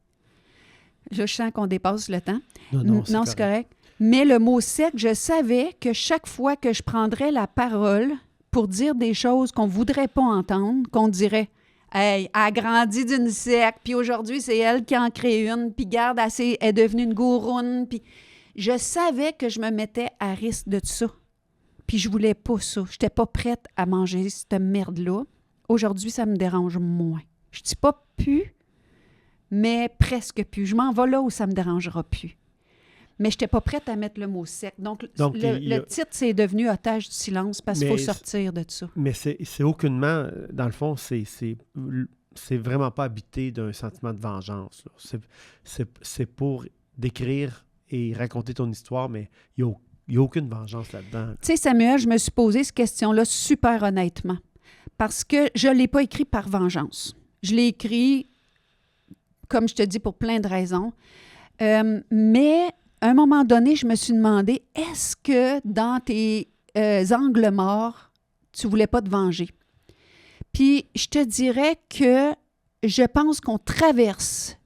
Là, je sens qu'on dépasse le temps. Non, c'est correct. Mais le mot sec, je savais que chaque fois que je prendrais la parole pour dire des choses qu'on ne voudrait pas entendre, qu'on dirait « Hey, elle a grandi d'une secte, puis aujourd'hui, c'est elle qui en crée une, puis garde, elle est devenue une gouroune. » Puis je savais que je me mettais à risque de ça. Puis je voulais pas ça. Je n'étais pas prête à manger cette merde-là. Aujourd'hui, ça me dérange moins. Je dis pas plus, mais presque plus. Je m'en vais là où ça me dérangera plus. Mais je n'étais pas prête à mettre le mot sec. Donc le titre, c'est devenu otage du silence parce qu'il faut sortir de ça. Mais c'est aucunement, dans le fond, c'est vraiment pas habité d'un sentiment de vengeance. C'est pour décrire et raconter ton histoire, mais il n'y a aucune vengeance là-dedans. Tu sais, Samuel, je me suis posé cette question-là super honnêtement parce que je ne l'ai pas écrit par vengeance. Je l'ai écrit, comme je te dis, pour plein de raisons. Mais... à un moment donné, je me suis demandé, est-ce que dans tes angles morts, tu ne voulais pas te venger? Puis, je te dirais que je pense qu'on traverse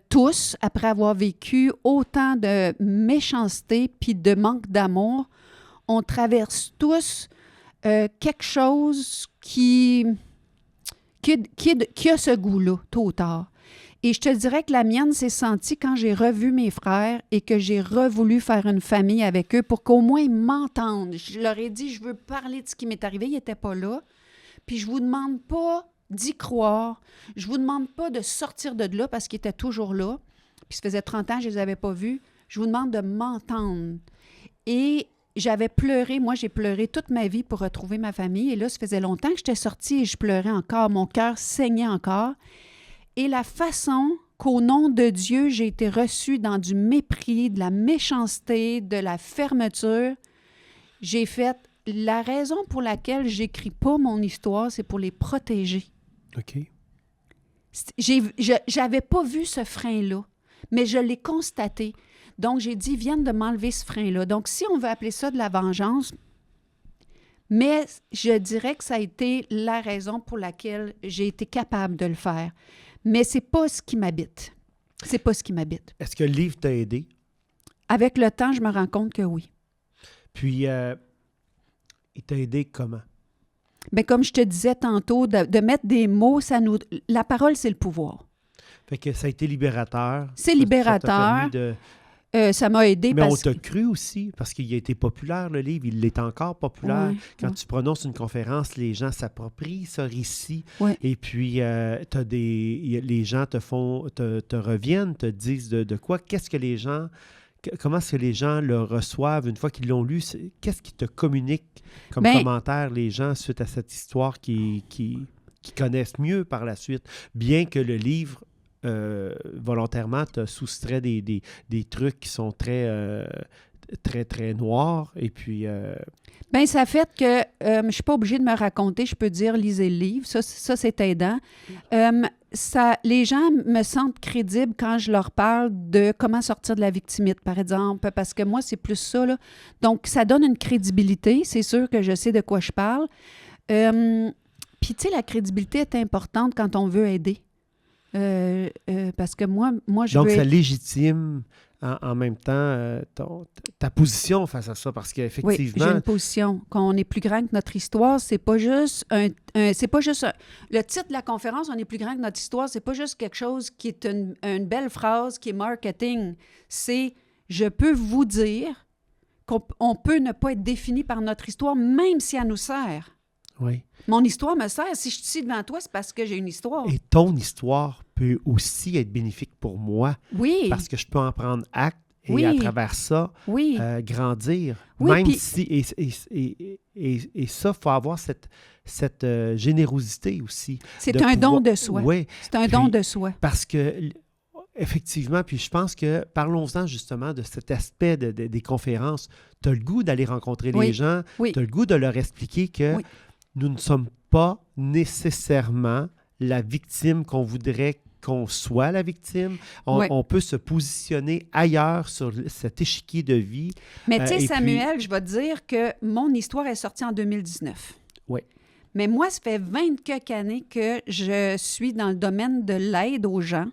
tous, après avoir vécu autant de méchanceté puis de manque d'amour, on traverse tous quelque chose qui a ce goût-là, tôt ou tard. Et je te dirais que la mienne s'est sentie quand j'ai revu mes frères et que j'ai revoulu faire une famille avec eux pour qu'au moins ils m'entendent. Je leur ai dit, je veux parler de ce qui m'est arrivé. Ils n'étaient pas là. Puis je ne vous demande pas d'y croire. Je ne vous demande pas de sortir de là parce qu'ils étaient toujours là. Puis ça faisait 30 ans que je ne les avais pas vus. Je vous demande de m'entendre. Et j'avais pleuré. Moi, j'ai pleuré toute ma vie pour retrouver ma famille. Et là, ça faisait longtemps que j'étais sortie et je pleurais encore. Mon cœur saignait encore. Et la façon qu'au nom de Dieu, j'ai été reçue dans du mépris, de la méchanceté, de la fermeture, j'ai fait la raison pour laquelle j'écris pas mon histoire, c'est pour les protéger. OK. J'avais pas vu ce frein-là, mais je l'ai constaté. Donc, j'ai dit, viennent de m'enlever ce frein-là. Donc, si on veut appeler ça de la vengeance, mais je dirais que ça a été la raison pour laquelle j'ai été capable de le faire. Mais c'est pas ce qui m'habite. C'est pas ce qui m'habite. Est-ce que le livre t'a aidé? Avec le temps, je me rends compte que oui. Puis, il t'a aidé comment? Bien, comme je te disais tantôt, de mettre des mots, la parole, c'est le pouvoir. Fait que ça a été libérateur. C'est libérateur. Ça t'a permis de... ça m'a aidé Mais parce on t'a cru aussi, parce qu'il a été populaire, le livre. Il est encore populaire. Oui, Quand tu prononces une conférence, les gens s'approprient ce récit. Oui. Et puis, les gens te reviennent, te disent de quoi. Qu'est-ce que les gens... Comment est-ce que les gens le reçoivent une fois qu'ils l'ont lu? Qu'est-ce qui te communique comme commentaire, les gens, suite à cette histoire qui qui connaissent mieux par la suite, bien que le livre, volontairement, te soustrait des trucs qui sont très, très noirs. Et puis... Bien, ça fait que je ne suis pas obligée de me raconter. Je peux dire, lisez le livre. Ça c'est aidant. Les gens me sentent crédible quand je leur parle de comment sortir de la victimite, par exemple, parce que moi, c'est plus ça, là. Donc, ça donne une crédibilité. C'est sûr que je sais de quoi je parle. Puis, tu sais, la crédibilité est importante quand on veut aider. Parce que moi je Donc, veux... ça légitime en même temps ta position face à ça, parce Oui, qu'effectivement... j'ai une position. Qu'on est plus grand que notre histoire, c'est pas juste le titre de la conférence, on est plus grand que notre histoire, c'est pas juste quelque chose qui est une belle phrase, qui est marketing. C'est, je peux vous dire qu'on peut ne pas être défini par notre histoire, même si elle nous sert. Oui. Mon histoire me sert. Si je suis ici devant toi, c'est parce que j'ai une histoire. Et ton histoire peut aussi être bénéfique pour moi, Oui. parce que je peux en prendre acte et Oui. à travers ça, Oui. grandir. Oui, Même puis- si... Et ça, il faut avoir cette générosité aussi. C'est de un don pouvoir- de soi. Oui, C'est un Puis- don de soi. parce que, effectivement, puis je pense que, parlons-en justement de cet aspect des conférences. Tu as le goût d'aller rencontrer Oui. les gens, Oui. tu as le goût de leur expliquer que Oui. nous ne sommes pas nécessairement la victime qu'on voudrait qu'on soit la victime. Oui. On peut se positionner ailleurs sur cet échiquier de vie. Mais tu sais, et Samuel, je vais te dire que mon histoire est sortie en 2019. Oui. Mais moi, ça fait 20 quelques années que je suis dans le domaine de l'aide aux gens.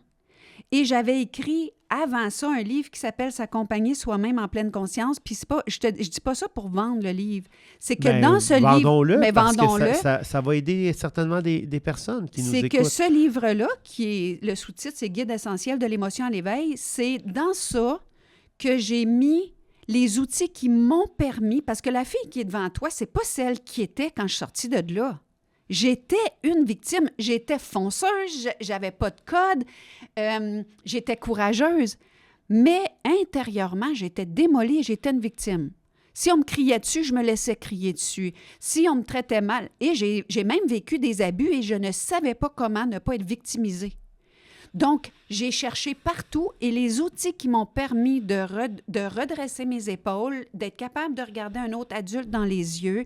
Et j'avais écrit avant ça un livre qui s'appelle « S'accompagner soi-même en pleine conscience ». Puis c'est pas, je dis pas ça pour vendre le livre. C'est que dans ce livre... vendons-le, Mais parce que vendons-le. ça va aider certainement des personnes qui nous C'est écoutent. que ce livre-là, qui est le sous-titre, c'est « Guide essentiel de l'émotion à l'éveil », c'est dans ça que j'ai mis les outils qui m'ont permis, parce que la fille qui est devant toi, c'est pas celle qui était quand je suis sortie de là. J'étais une victime, j'étais fonceuse, j'avais pas de code, j'étais courageuse, mais intérieurement, j'étais démolie et j'étais une victime. Si on me criait dessus, je me laissais crier dessus. Si on me traitait mal, et j'ai même vécu des abus et je ne savais pas comment ne pas être victimisée. Donc, j'ai cherché partout et les outils qui m'ont permis de redresser mes épaules, d'être capable de regarder un autre adulte dans les yeux,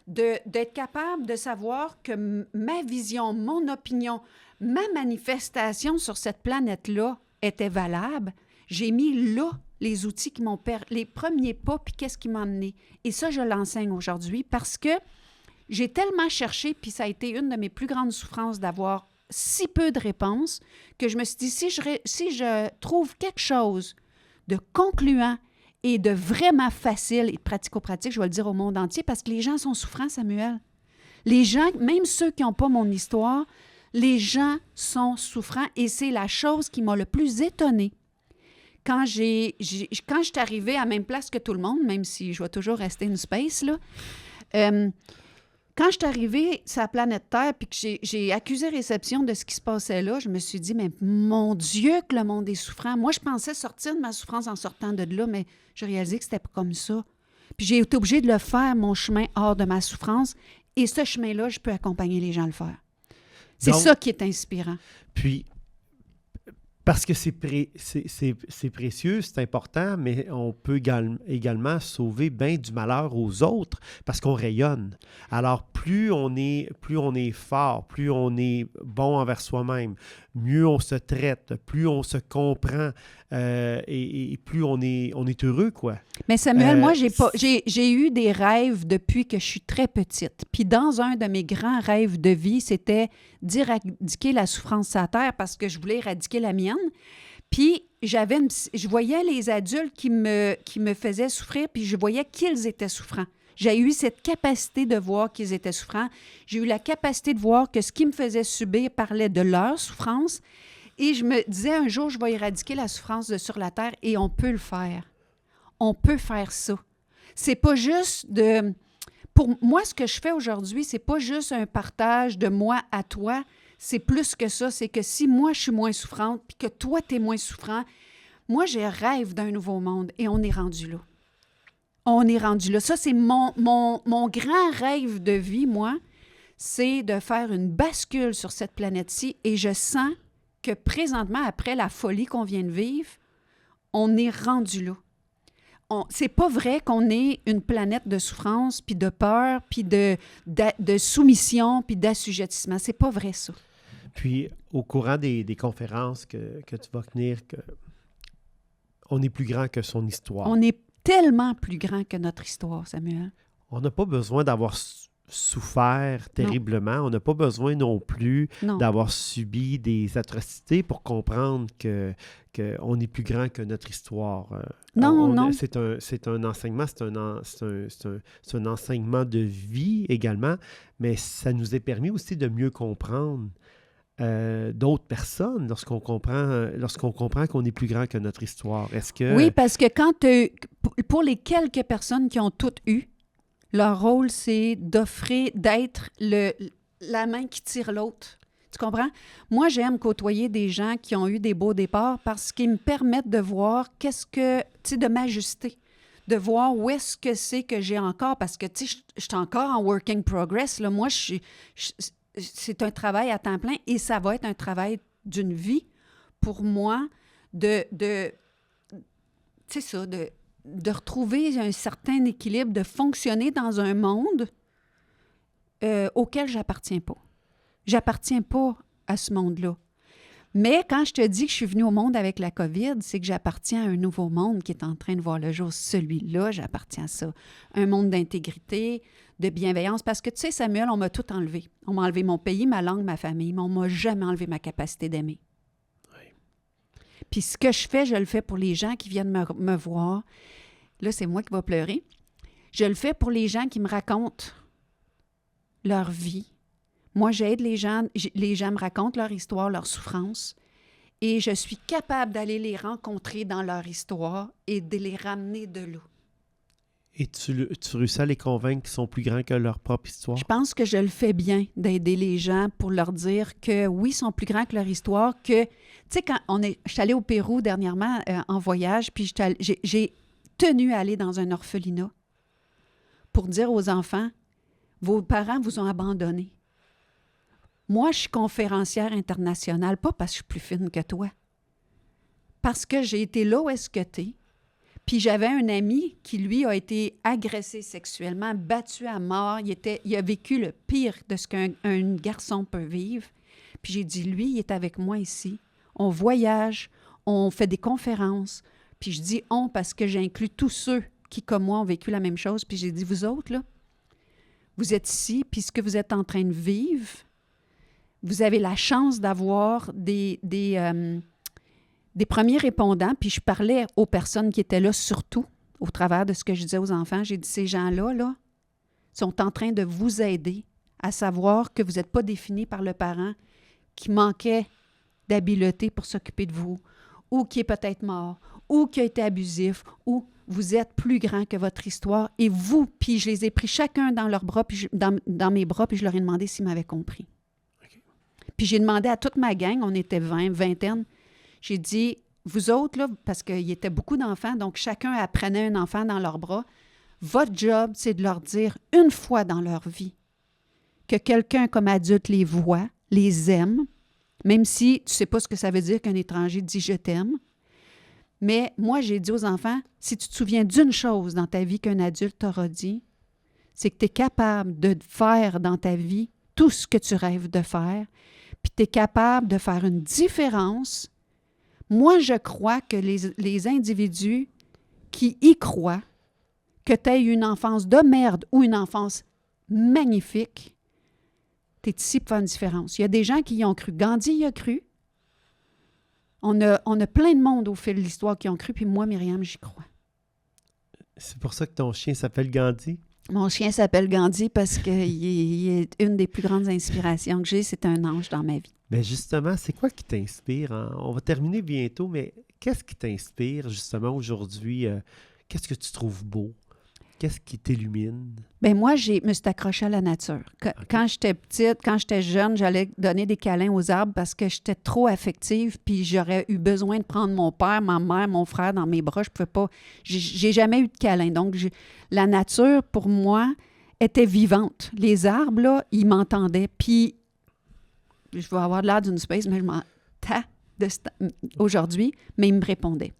d'être capable de savoir que ma vision, mon opinion, ma manifestation sur cette planète-là était valable, j'ai mis là les outils qui m'ont les premiers pas, puis qu'est-ce qui m'a amené. Et ça, je l'enseigne aujourd'hui parce que j'ai tellement cherché, puis ça a été une de mes plus grandes souffrances d'avoir si peu de réponses, que je me suis dit, si je trouve quelque chose de concluant et de vraiment facile et pratico-pratique, je vais le dire au monde entier, parce que les gens sont souffrants, Samuel. Les gens, même ceux qui n'ont pas mon histoire, les gens sont souffrants et c'est la chose qui m'a le plus étonnée. Quand je suis arrivée à la même place que tout le monde, même si je vais toujours rester une space, là, quand je suis arrivée sur la planète Terre puis que j'ai accusé réception de ce qui se passait là, je me suis dit, mais mon Dieu, que le monde est souffrant. Moi, je pensais sortir de ma souffrance en sortant de là, mais j'ai réalisé que c'était pas comme ça. Puis j'ai été obligée de le faire, mon chemin hors de ma souffrance. Et ce chemin-là, je peux accompagner les gens à le faire. C'est Donc, ça qui est inspirant. Puis, parce que c'est précieux, c'est important, mais on peut également sauver bien du malheur aux autres parce qu'on rayonne. Alors, plus on est fort, plus on est bon envers soi-même, mieux on se traite, plus on se comprend et plus on est heureux, quoi. Mais Samuel, moi, j'ai eu des rêves depuis que je suis très petite. Puis dans un de mes grands rêves de vie, c'était d'éradiquer la souffrance sur la terre parce que je voulais éradiquer la mienne. Puis je voyais les adultes qui me faisaient souffrir, puis je voyais qu'ils étaient souffrants. J'ai eu cette capacité de voir qu'ils étaient souffrants. J'ai eu la capacité de voir que ce qui me faisait subir parlait de leur souffrance. Et je me disais, un jour, je vais éradiquer la souffrance sur la terre et on peut le faire. On peut faire ça. C'est pas juste de... Pour moi, ce que je fais aujourd'hui, c'est pas juste un partage de moi à toi. C'est plus que ça. C'est que si moi, je suis moins souffrante puis que toi, tu es moins souffrant, moi, j'ai rêve d'un nouveau monde et on est rendu là. On est rendu là. Ça, c'est mon grand rêve de vie, moi. c'est de faire une bascule sur cette planète-ci et je sens que présentement, après la folie qu'on vient de vivre, on est rendu là. C'est pas vrai qu'on est une planète de souffrance, puis de peur, puis de soumission, puis d'assujettissement. C'est pas vrai, ça. Puis, au courant des conférences que tu vas tenir, on est plus grand que son histoire. On est tellement plus grand que notre histoire, Samuel. On n'a pas besoin d'avoir souffert terriblement. On n'a pas besoin non plus d'avoir subi des atrocités pour comprendre qu'on est plus grand que notre histoire. Non. C'est un enseignement, c'est un enseignement de vie également, mais ça nous est permis aussi de mieux comprendre d'autres personnes lorsqu'on comprend qu'on est plus grand que notre histoire. Est-ce que... Oui, parce que pour les quelques personnes qui ont toutes eu, leur rôle, c'est d'être la main qui tire l'autre. Tu comprends? Moi, j'aime côtoyer des gens qui ont eu des beaux départs parce qu'ils me permettent de voir de m'ajuster, de voir où est-ce que c'est que j'ai encore, parce que, tu sais, je suis encore en working progress. Là. Moi, c'est un travail à temps plein et ça va être un travail d'une vie pour moi de retrouver un certain équilibre, de fonctionner dans un monde auquel j'appartiens pas. J'appartiens pas à ce monde-là. Mais quand je te dis que je suis venue au monde avec la COVID, c'est que j'appartiens à un nouveau monde qui est en train de voir le jour. Celui-là, j'appartiens à ça. Un monde d'intégrité, de bienveillance. Parce que, tu sais, Samuel, on m'a tout enlevé. On m'a enlevé mon pays, ma langue, ma famille, mais on m'a jamais enlevé ma capacité d'aimer. Oui. Puis ce que je fais, je le fais pour les gens qui viennent me voir. Là, c'est moi qui vais pleurer. Je le fais pour les gens qui me racontent leur vie. Moi, j'aide les gens me racontent leur histoire, leur souffrance, et je suis capable d'aller les rencontrer dans leur histoire et de les ramener de là. Et tu réussis à les convaincre qu'ils sont plus grands que leur propre histoire? Je pense que je le fais bien d'aider les gens pour leur dire que oui, ils sont plus grands que leur histoire, que, tu sais, je suis allée au Pérou dernièrement en voyage, puis j'ai tenu à aller dans un orphelinat pour dire aux enfants, vos parents vous ont abandonné. Moi, je suis conférencière internationale, pas parce que je suis plus fine que toi. Parce que j'ai été là où est-ce que t'es. Puis j'avais un ami qui, lui, a été agressé sexuellement, battu à mort. Il a vécu le pire de ce qu'un garçon peut vivre. Puis j'ai dit, lui, il est avec moi ici. On voyage, on fait des conférences. Puis je dis « on » parce que j'inclus tous ceux qui, comme moi, ont vécu la même chose. Puis j'ai dit, vous autres, là, vous êtes ici, puis ce que vous êtes en train de vivre, vous avez la chance d'avoir des premiers répondants, puis je parlais aux personnes qui étaient là, surtout au travers de ce que je disais aux enfants. J'ai dit, ces gens-là, là, sont en train de vous aider à savoir que vous n'êtes pas définis par le parent qui manquait d'habileté pour s'occuper de vous, ou qui est peut-être mort, ou qui a été abusif, ou vous êtes plus grand que votre histoire, et vous, puis je les ai pris chacun dans leurs bras, puis dans mes bras, puis je leur ai demandé s'ils m'avaient compris. Puis j'ai demandé à toute ma gang, on était vingtaine, j'ai dit, vous autres, là, parce qu'il y était beaucoup d'enfants, donc chacun apprenait un enfant dans leurs bras, votre job, c'est de leur dire une fois dans leur vie que quelqu'un comme adulte les voit, les aime, même si tu ne sais pas ce que ça veut dire qu'un étranger dit « je t'aime ». Mais moi, j'ai dit aux enfants, si tu te souviens d'une chose dans ta vie qu'un adulte t'aura dit, c'est que tu es capable de faire dans ta vie tout ce que tu rêves de faire, puis tu es capable de faire une différence. Moi, je crois que les individus qui y croient, que tu aies une enfance de merde ou une enfance magnifique, tu es ici pour faire une différence. Il y a des gens qui y ont cru. Gandhi y a cru. On a plein de monde au fil de l'histoire qui ont cru, puis moi, Myriam, j'y crois. C'est pour ça que ton chien s'appelle Gandhi? Mon chien s'appelle Gandhi parce qu'il est une des plus grandes inspirations que j'ai. C'est un ange dans ma vie. Mais justement, c'est quoi qui t'inspire? On va terminer bientôt, mais qu'est-ce qui t'inspire justement aujourd'hui? Qu'est-ce que tu trouves beau? Qu'est-ce qui t'illumine? Bien, moi, je me suis accrochée à la nature. Quand j'étais petite, quand j'étais jeune, j'allais donner des câlins aux arbres parce que j'étais trop affective, puis j'aurais eu besoin de prendre mon père, ma mère, mon frère dans mes bras. Je pouvais pas... J'ai jamais eu de câlin. Donc, la nature, pour moi, étaient vivantes. Les arbres, là, ils m'entendaient. Puis, je vais avoir l'air d'une space, mais je m'en aujourd'hui, mais ils me répondaient.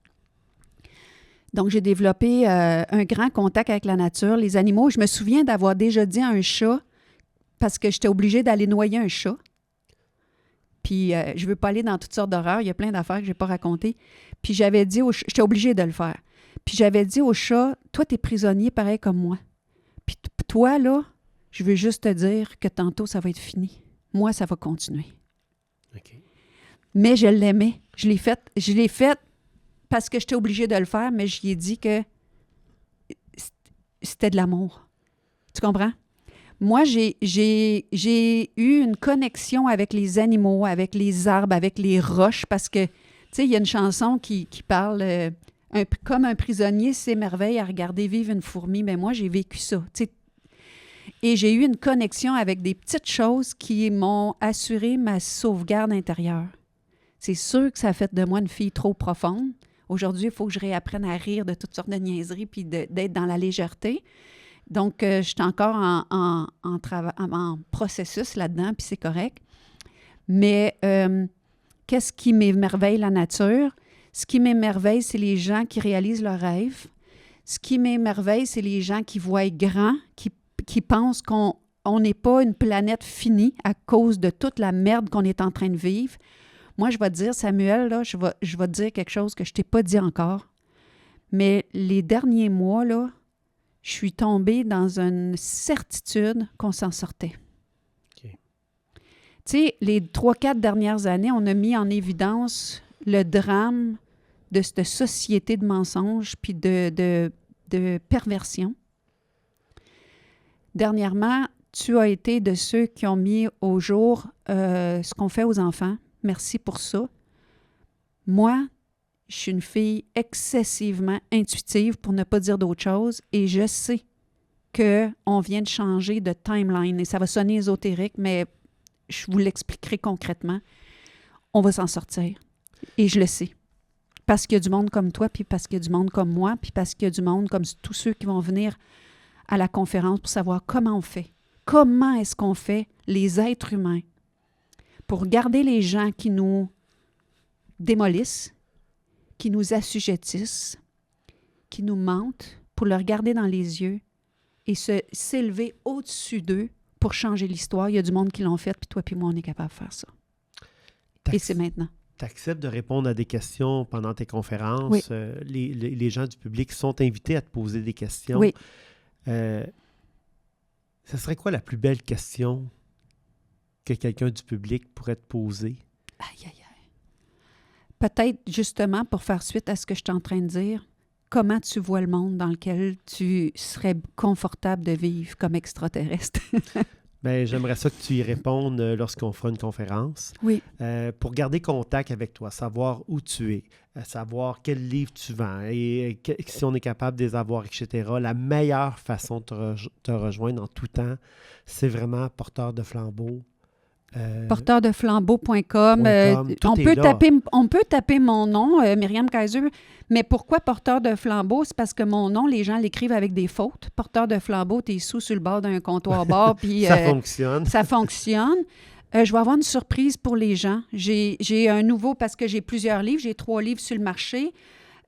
Donc, j'ai développé un grand contact avec la nature, les animaux. Je me souviens d'avoir déjà dit à un chat, parce que j'étais obligée d'aller noyer un chat. Puis, je ne veux pas aller dans toutes sortes d'horreurs. Il y a plein d'affaires que je n'ai pas racontées. Puis, j'avais dit au chat, j'étais obligée de le faire. Puis, j'avais dit au chat, toi, tu es prisonnier pareil comme moi. Puis, toi, là, je veux juste te dire que tantôt, ça va être fini. Moi, ça va continuer. OK. Mais je l'aimais. Je l'ai fait parce que j'étais obligée de le faire, mais j'y ai dit que c'était de l'amour. Tu comprends? Moi, j'ai eu une connexion avec les animaux, avec les arbres, avec les roches, parce que, tu sais, il y a une chanson qui parle comme un prisonnier s'émerveille à regarder vivre une fourmi. Mais moi, j'ai vécu ça, tu sais. Et j'ai eu une connexion avec des petites choses qui m'ont assuré ma sauvegarde intérieure. C'est sûr que ça a fait de moi une fille trop profonde. Aujourd'hui, il faut que je réapprenne à rire de toutes sortes de niaiseries puis d'être dans la légèreté. Donc, je suis encore en processus là-dedans, puis c'est correct. Mais qu'est-ce qui m'émerveille la nature? Ce qui m'émerveille, c'est les gens qui réalisent leurs rêves. Ce qui m'émerveille, c'est les gens qui voient grand, qui pensent qu'on n'est pas une planète finie à cause de toute la merde qu'on est en train de vivre. Moi, je vais te dire, Samuel, là, je vais te dire quelque chose que je ne t'ai pas dit encore. Mais les derniers mois, là, je suis tombée dans une certitude qu'on s'en sortait. OK. Tu sais, les 3-4 dernières années, on a mis en évidence le drame de cette société de mensonges puis de perversion. Dernièrement, tu as été de ceux qui ont mis au jour ce qu'on fait aux enfants. Merci pour ça. Moi, je suis une fille excessivement intuitive, pour ne pas dire d'autre chose, et je sais qu'on vient de changer de timeline. Et ça va sonner ésotérique, mais je vous l'expliquerai concrètement. On va s'en sortir. Et je le sais. Parce qu'il y a du monde comme toi, puis parce qu'il y a du monde comme moi, puis parce qu'il y a du monde comme tous ceux qui vont venir à la conférence pour savoir comment on fait. Comment est-ce qu'on fait, les êtres humains, pour garder les gens qui nous démolissent, qui nous assujettissent, qui nous mentent, pour leur regarder dans les yeux et s'élever au-dessus d'eux pour changer l'histoire. Il y a du monde qui l'ont fait, puis toi puis moi, on est capable de faire ça. Et c'est maintenant. Tu acceptes de répondre à des questions pendant tes conférences. Oui. Les gens du public sont invités à te poser des questions. Oui. Ce serait quoi la plus belle question que quelqu'un du public pourrait te poser? Aïe, aïe, aïe. Peut-être, justement, pour faire suite à ce que je suis en train de dire, comment tu vois le monde dans lequel tu serais confortable de vivre comme extraterrestre? Bien, j'aimerais ça que tu y répondes lorsqu'on fera une conférence. Oui. Pour garder contact avec toi, savoir où tu es, savoir quel livre tu vends et si on est capable de les avoir, etc. La meilleure façon de te rejoindre en tout temps, c'est vraiment porteur de flambeau. Porteurdeflambeau.com. On peut taper mon nom, Myriam Kaiser, mais pourquoi porteur de flambeau? C'est parce que mon nom, les gens l'écrivent avec des fautes. Porteur de flambeau, t'es sur le bord d'un comptoir bar, puis ça fonctionne. Ça fonctionne. Je vais avoir une surprise pour les gens. J'ai un nouveau, parce que j'ai plusieurs livres, j'ai 3 livres sur le marché,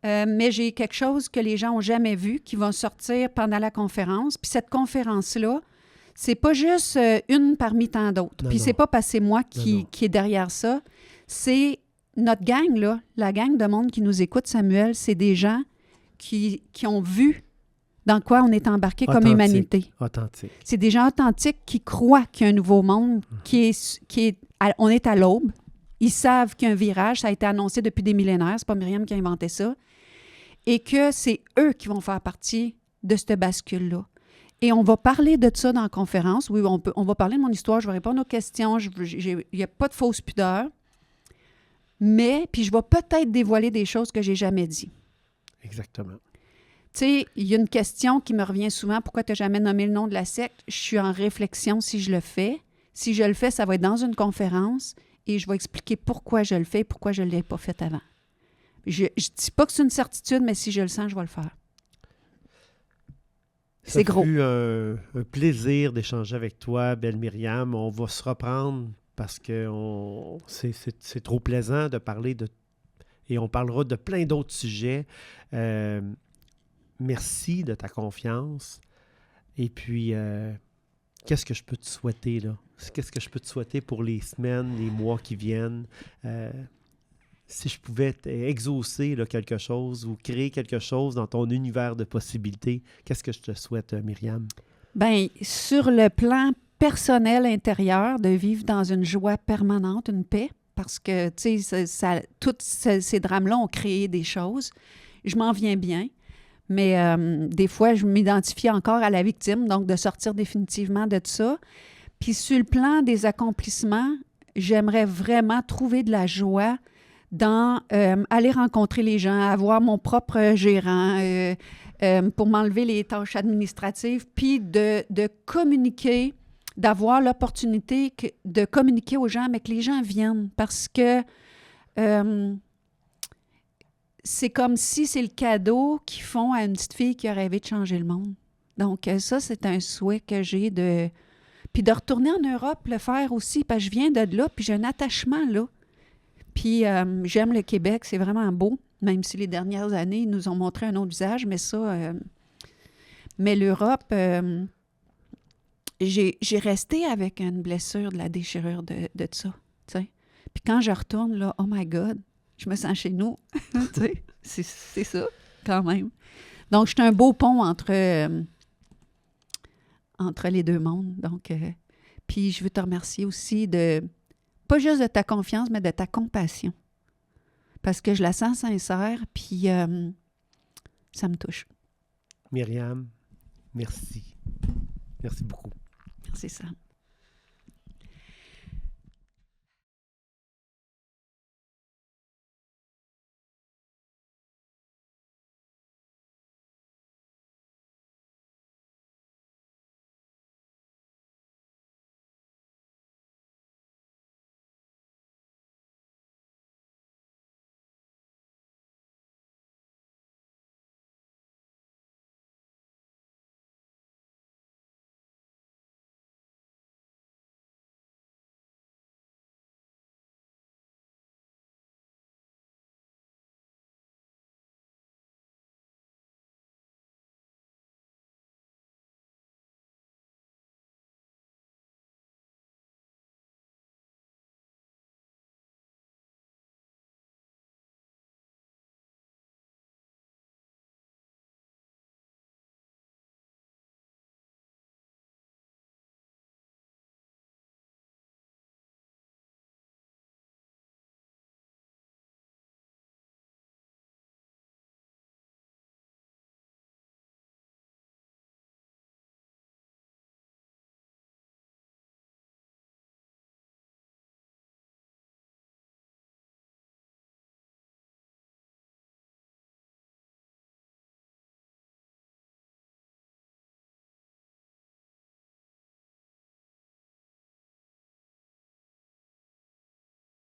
mais j'ai quelque chose que les gens n'ont jamais vu qui va sortir pendant la conférence. Puis cette conférence-là, c'est pas juste une parmi tant d'autres. Puis c'est pas parce que c'est moi qui est derrière ça. C'est notre gang, là, la gang de monde qui nous écoute, Samuel, c'est des gens qui ont vu dans quoi on est embarqué comme humanité. Authentique. C'est des gens authentiques qui croient qu'il y a un nouveau monde, on est à l'aube. Ils savent qu'il y a un virage, ça a été annoncé depuis des millénaires, c'est pas Myriam qui a inventé ça, et que c'est eux qui vont faire partie de cette bascule-là. Et on va parler de ça dans la conférence. Oui, on va parler de mon histoire, je vais répondre aux questions, il n'y a pas de fausse pudeur, mais puis je vais peut-être dévoiler des choses que je n'ai jamais dit. Exactement. Tu sais, il y a une question qui me revient souvent, pourquoi tu n'as jamais nommé le nom de la secte? Je suis en réflexion si je le fais. Si je le fais, ça va être dans une conférence et je vais expliquer pourquoi je le fais et pourquoi je ne l'ai pas fait avant. Je ne dis pas que c'est une certitude, mais si je le sens, je vais le faire. C'est gros. Ça fut un plaisir d'échanger avec toi, belle Myriam. On va se reprendre parce que c'est trop plaisant de parler de... Et on parlera de plein d'autres sujets. Merci de ta confiance. Et puis, qu'est-ce que je peux te souhaiter, là? Qu'est-ce que je peux te souhaiter pour les semaines, les mois qui viennent? Si je pouvais exaucer là, quelque chose ou créer quelque chose dans ton univers de possibilités, qu'est-ce que je te souhaite, Myriam? Bien, sur le plan personnel intérieur, de vivre dans une joie permanente, une paix, parce que, tu sais, tous ces drames-là ont créé des choses. Je m'en viens bien, mais des fois, je m'identifie encore à la victime, donc de sortir définitivement de ça. Puis sur le plan des accomplissements, j'aimerais vraiment trouver de la joie dans aller rencontrer les gens, avoir mon propre gérant pour m'enlever les tâches administratives, puis de communiquer, d'avoir l'opportunité de communiquer aux gens, mais que les gens viennent, parce que c'est comme si c'est le cadeau qu'ils font à une petite fille qui a rêvé de changer le monde. Donc ça, c'est un souhait que j'ai de... Puis de retourner en Europe, le faire aussi, parce que je viens de là, puis j'ai un attachement là. Puis j'aime le Québec, c'est vraiment beau, même si les dernières années ils nous ont montré un autre visage, mais ça... mais l'Europe, j'ai resté avec une blessure de la déchirure de ça, tu sais. Puis quand je retourne, là, oh my God, je me sens chez nous, tu sais. C'est ça, quand même. Donc, c'est un beau pont entre les deux mondes. Donc, puis je veux te remercier aussi de... Pas juste de ta confiance, mais de ta compassion. Parce que je la sens sincère, puis ça me touche. Myriam, merci. Merci beaucoup. Merci, Sam.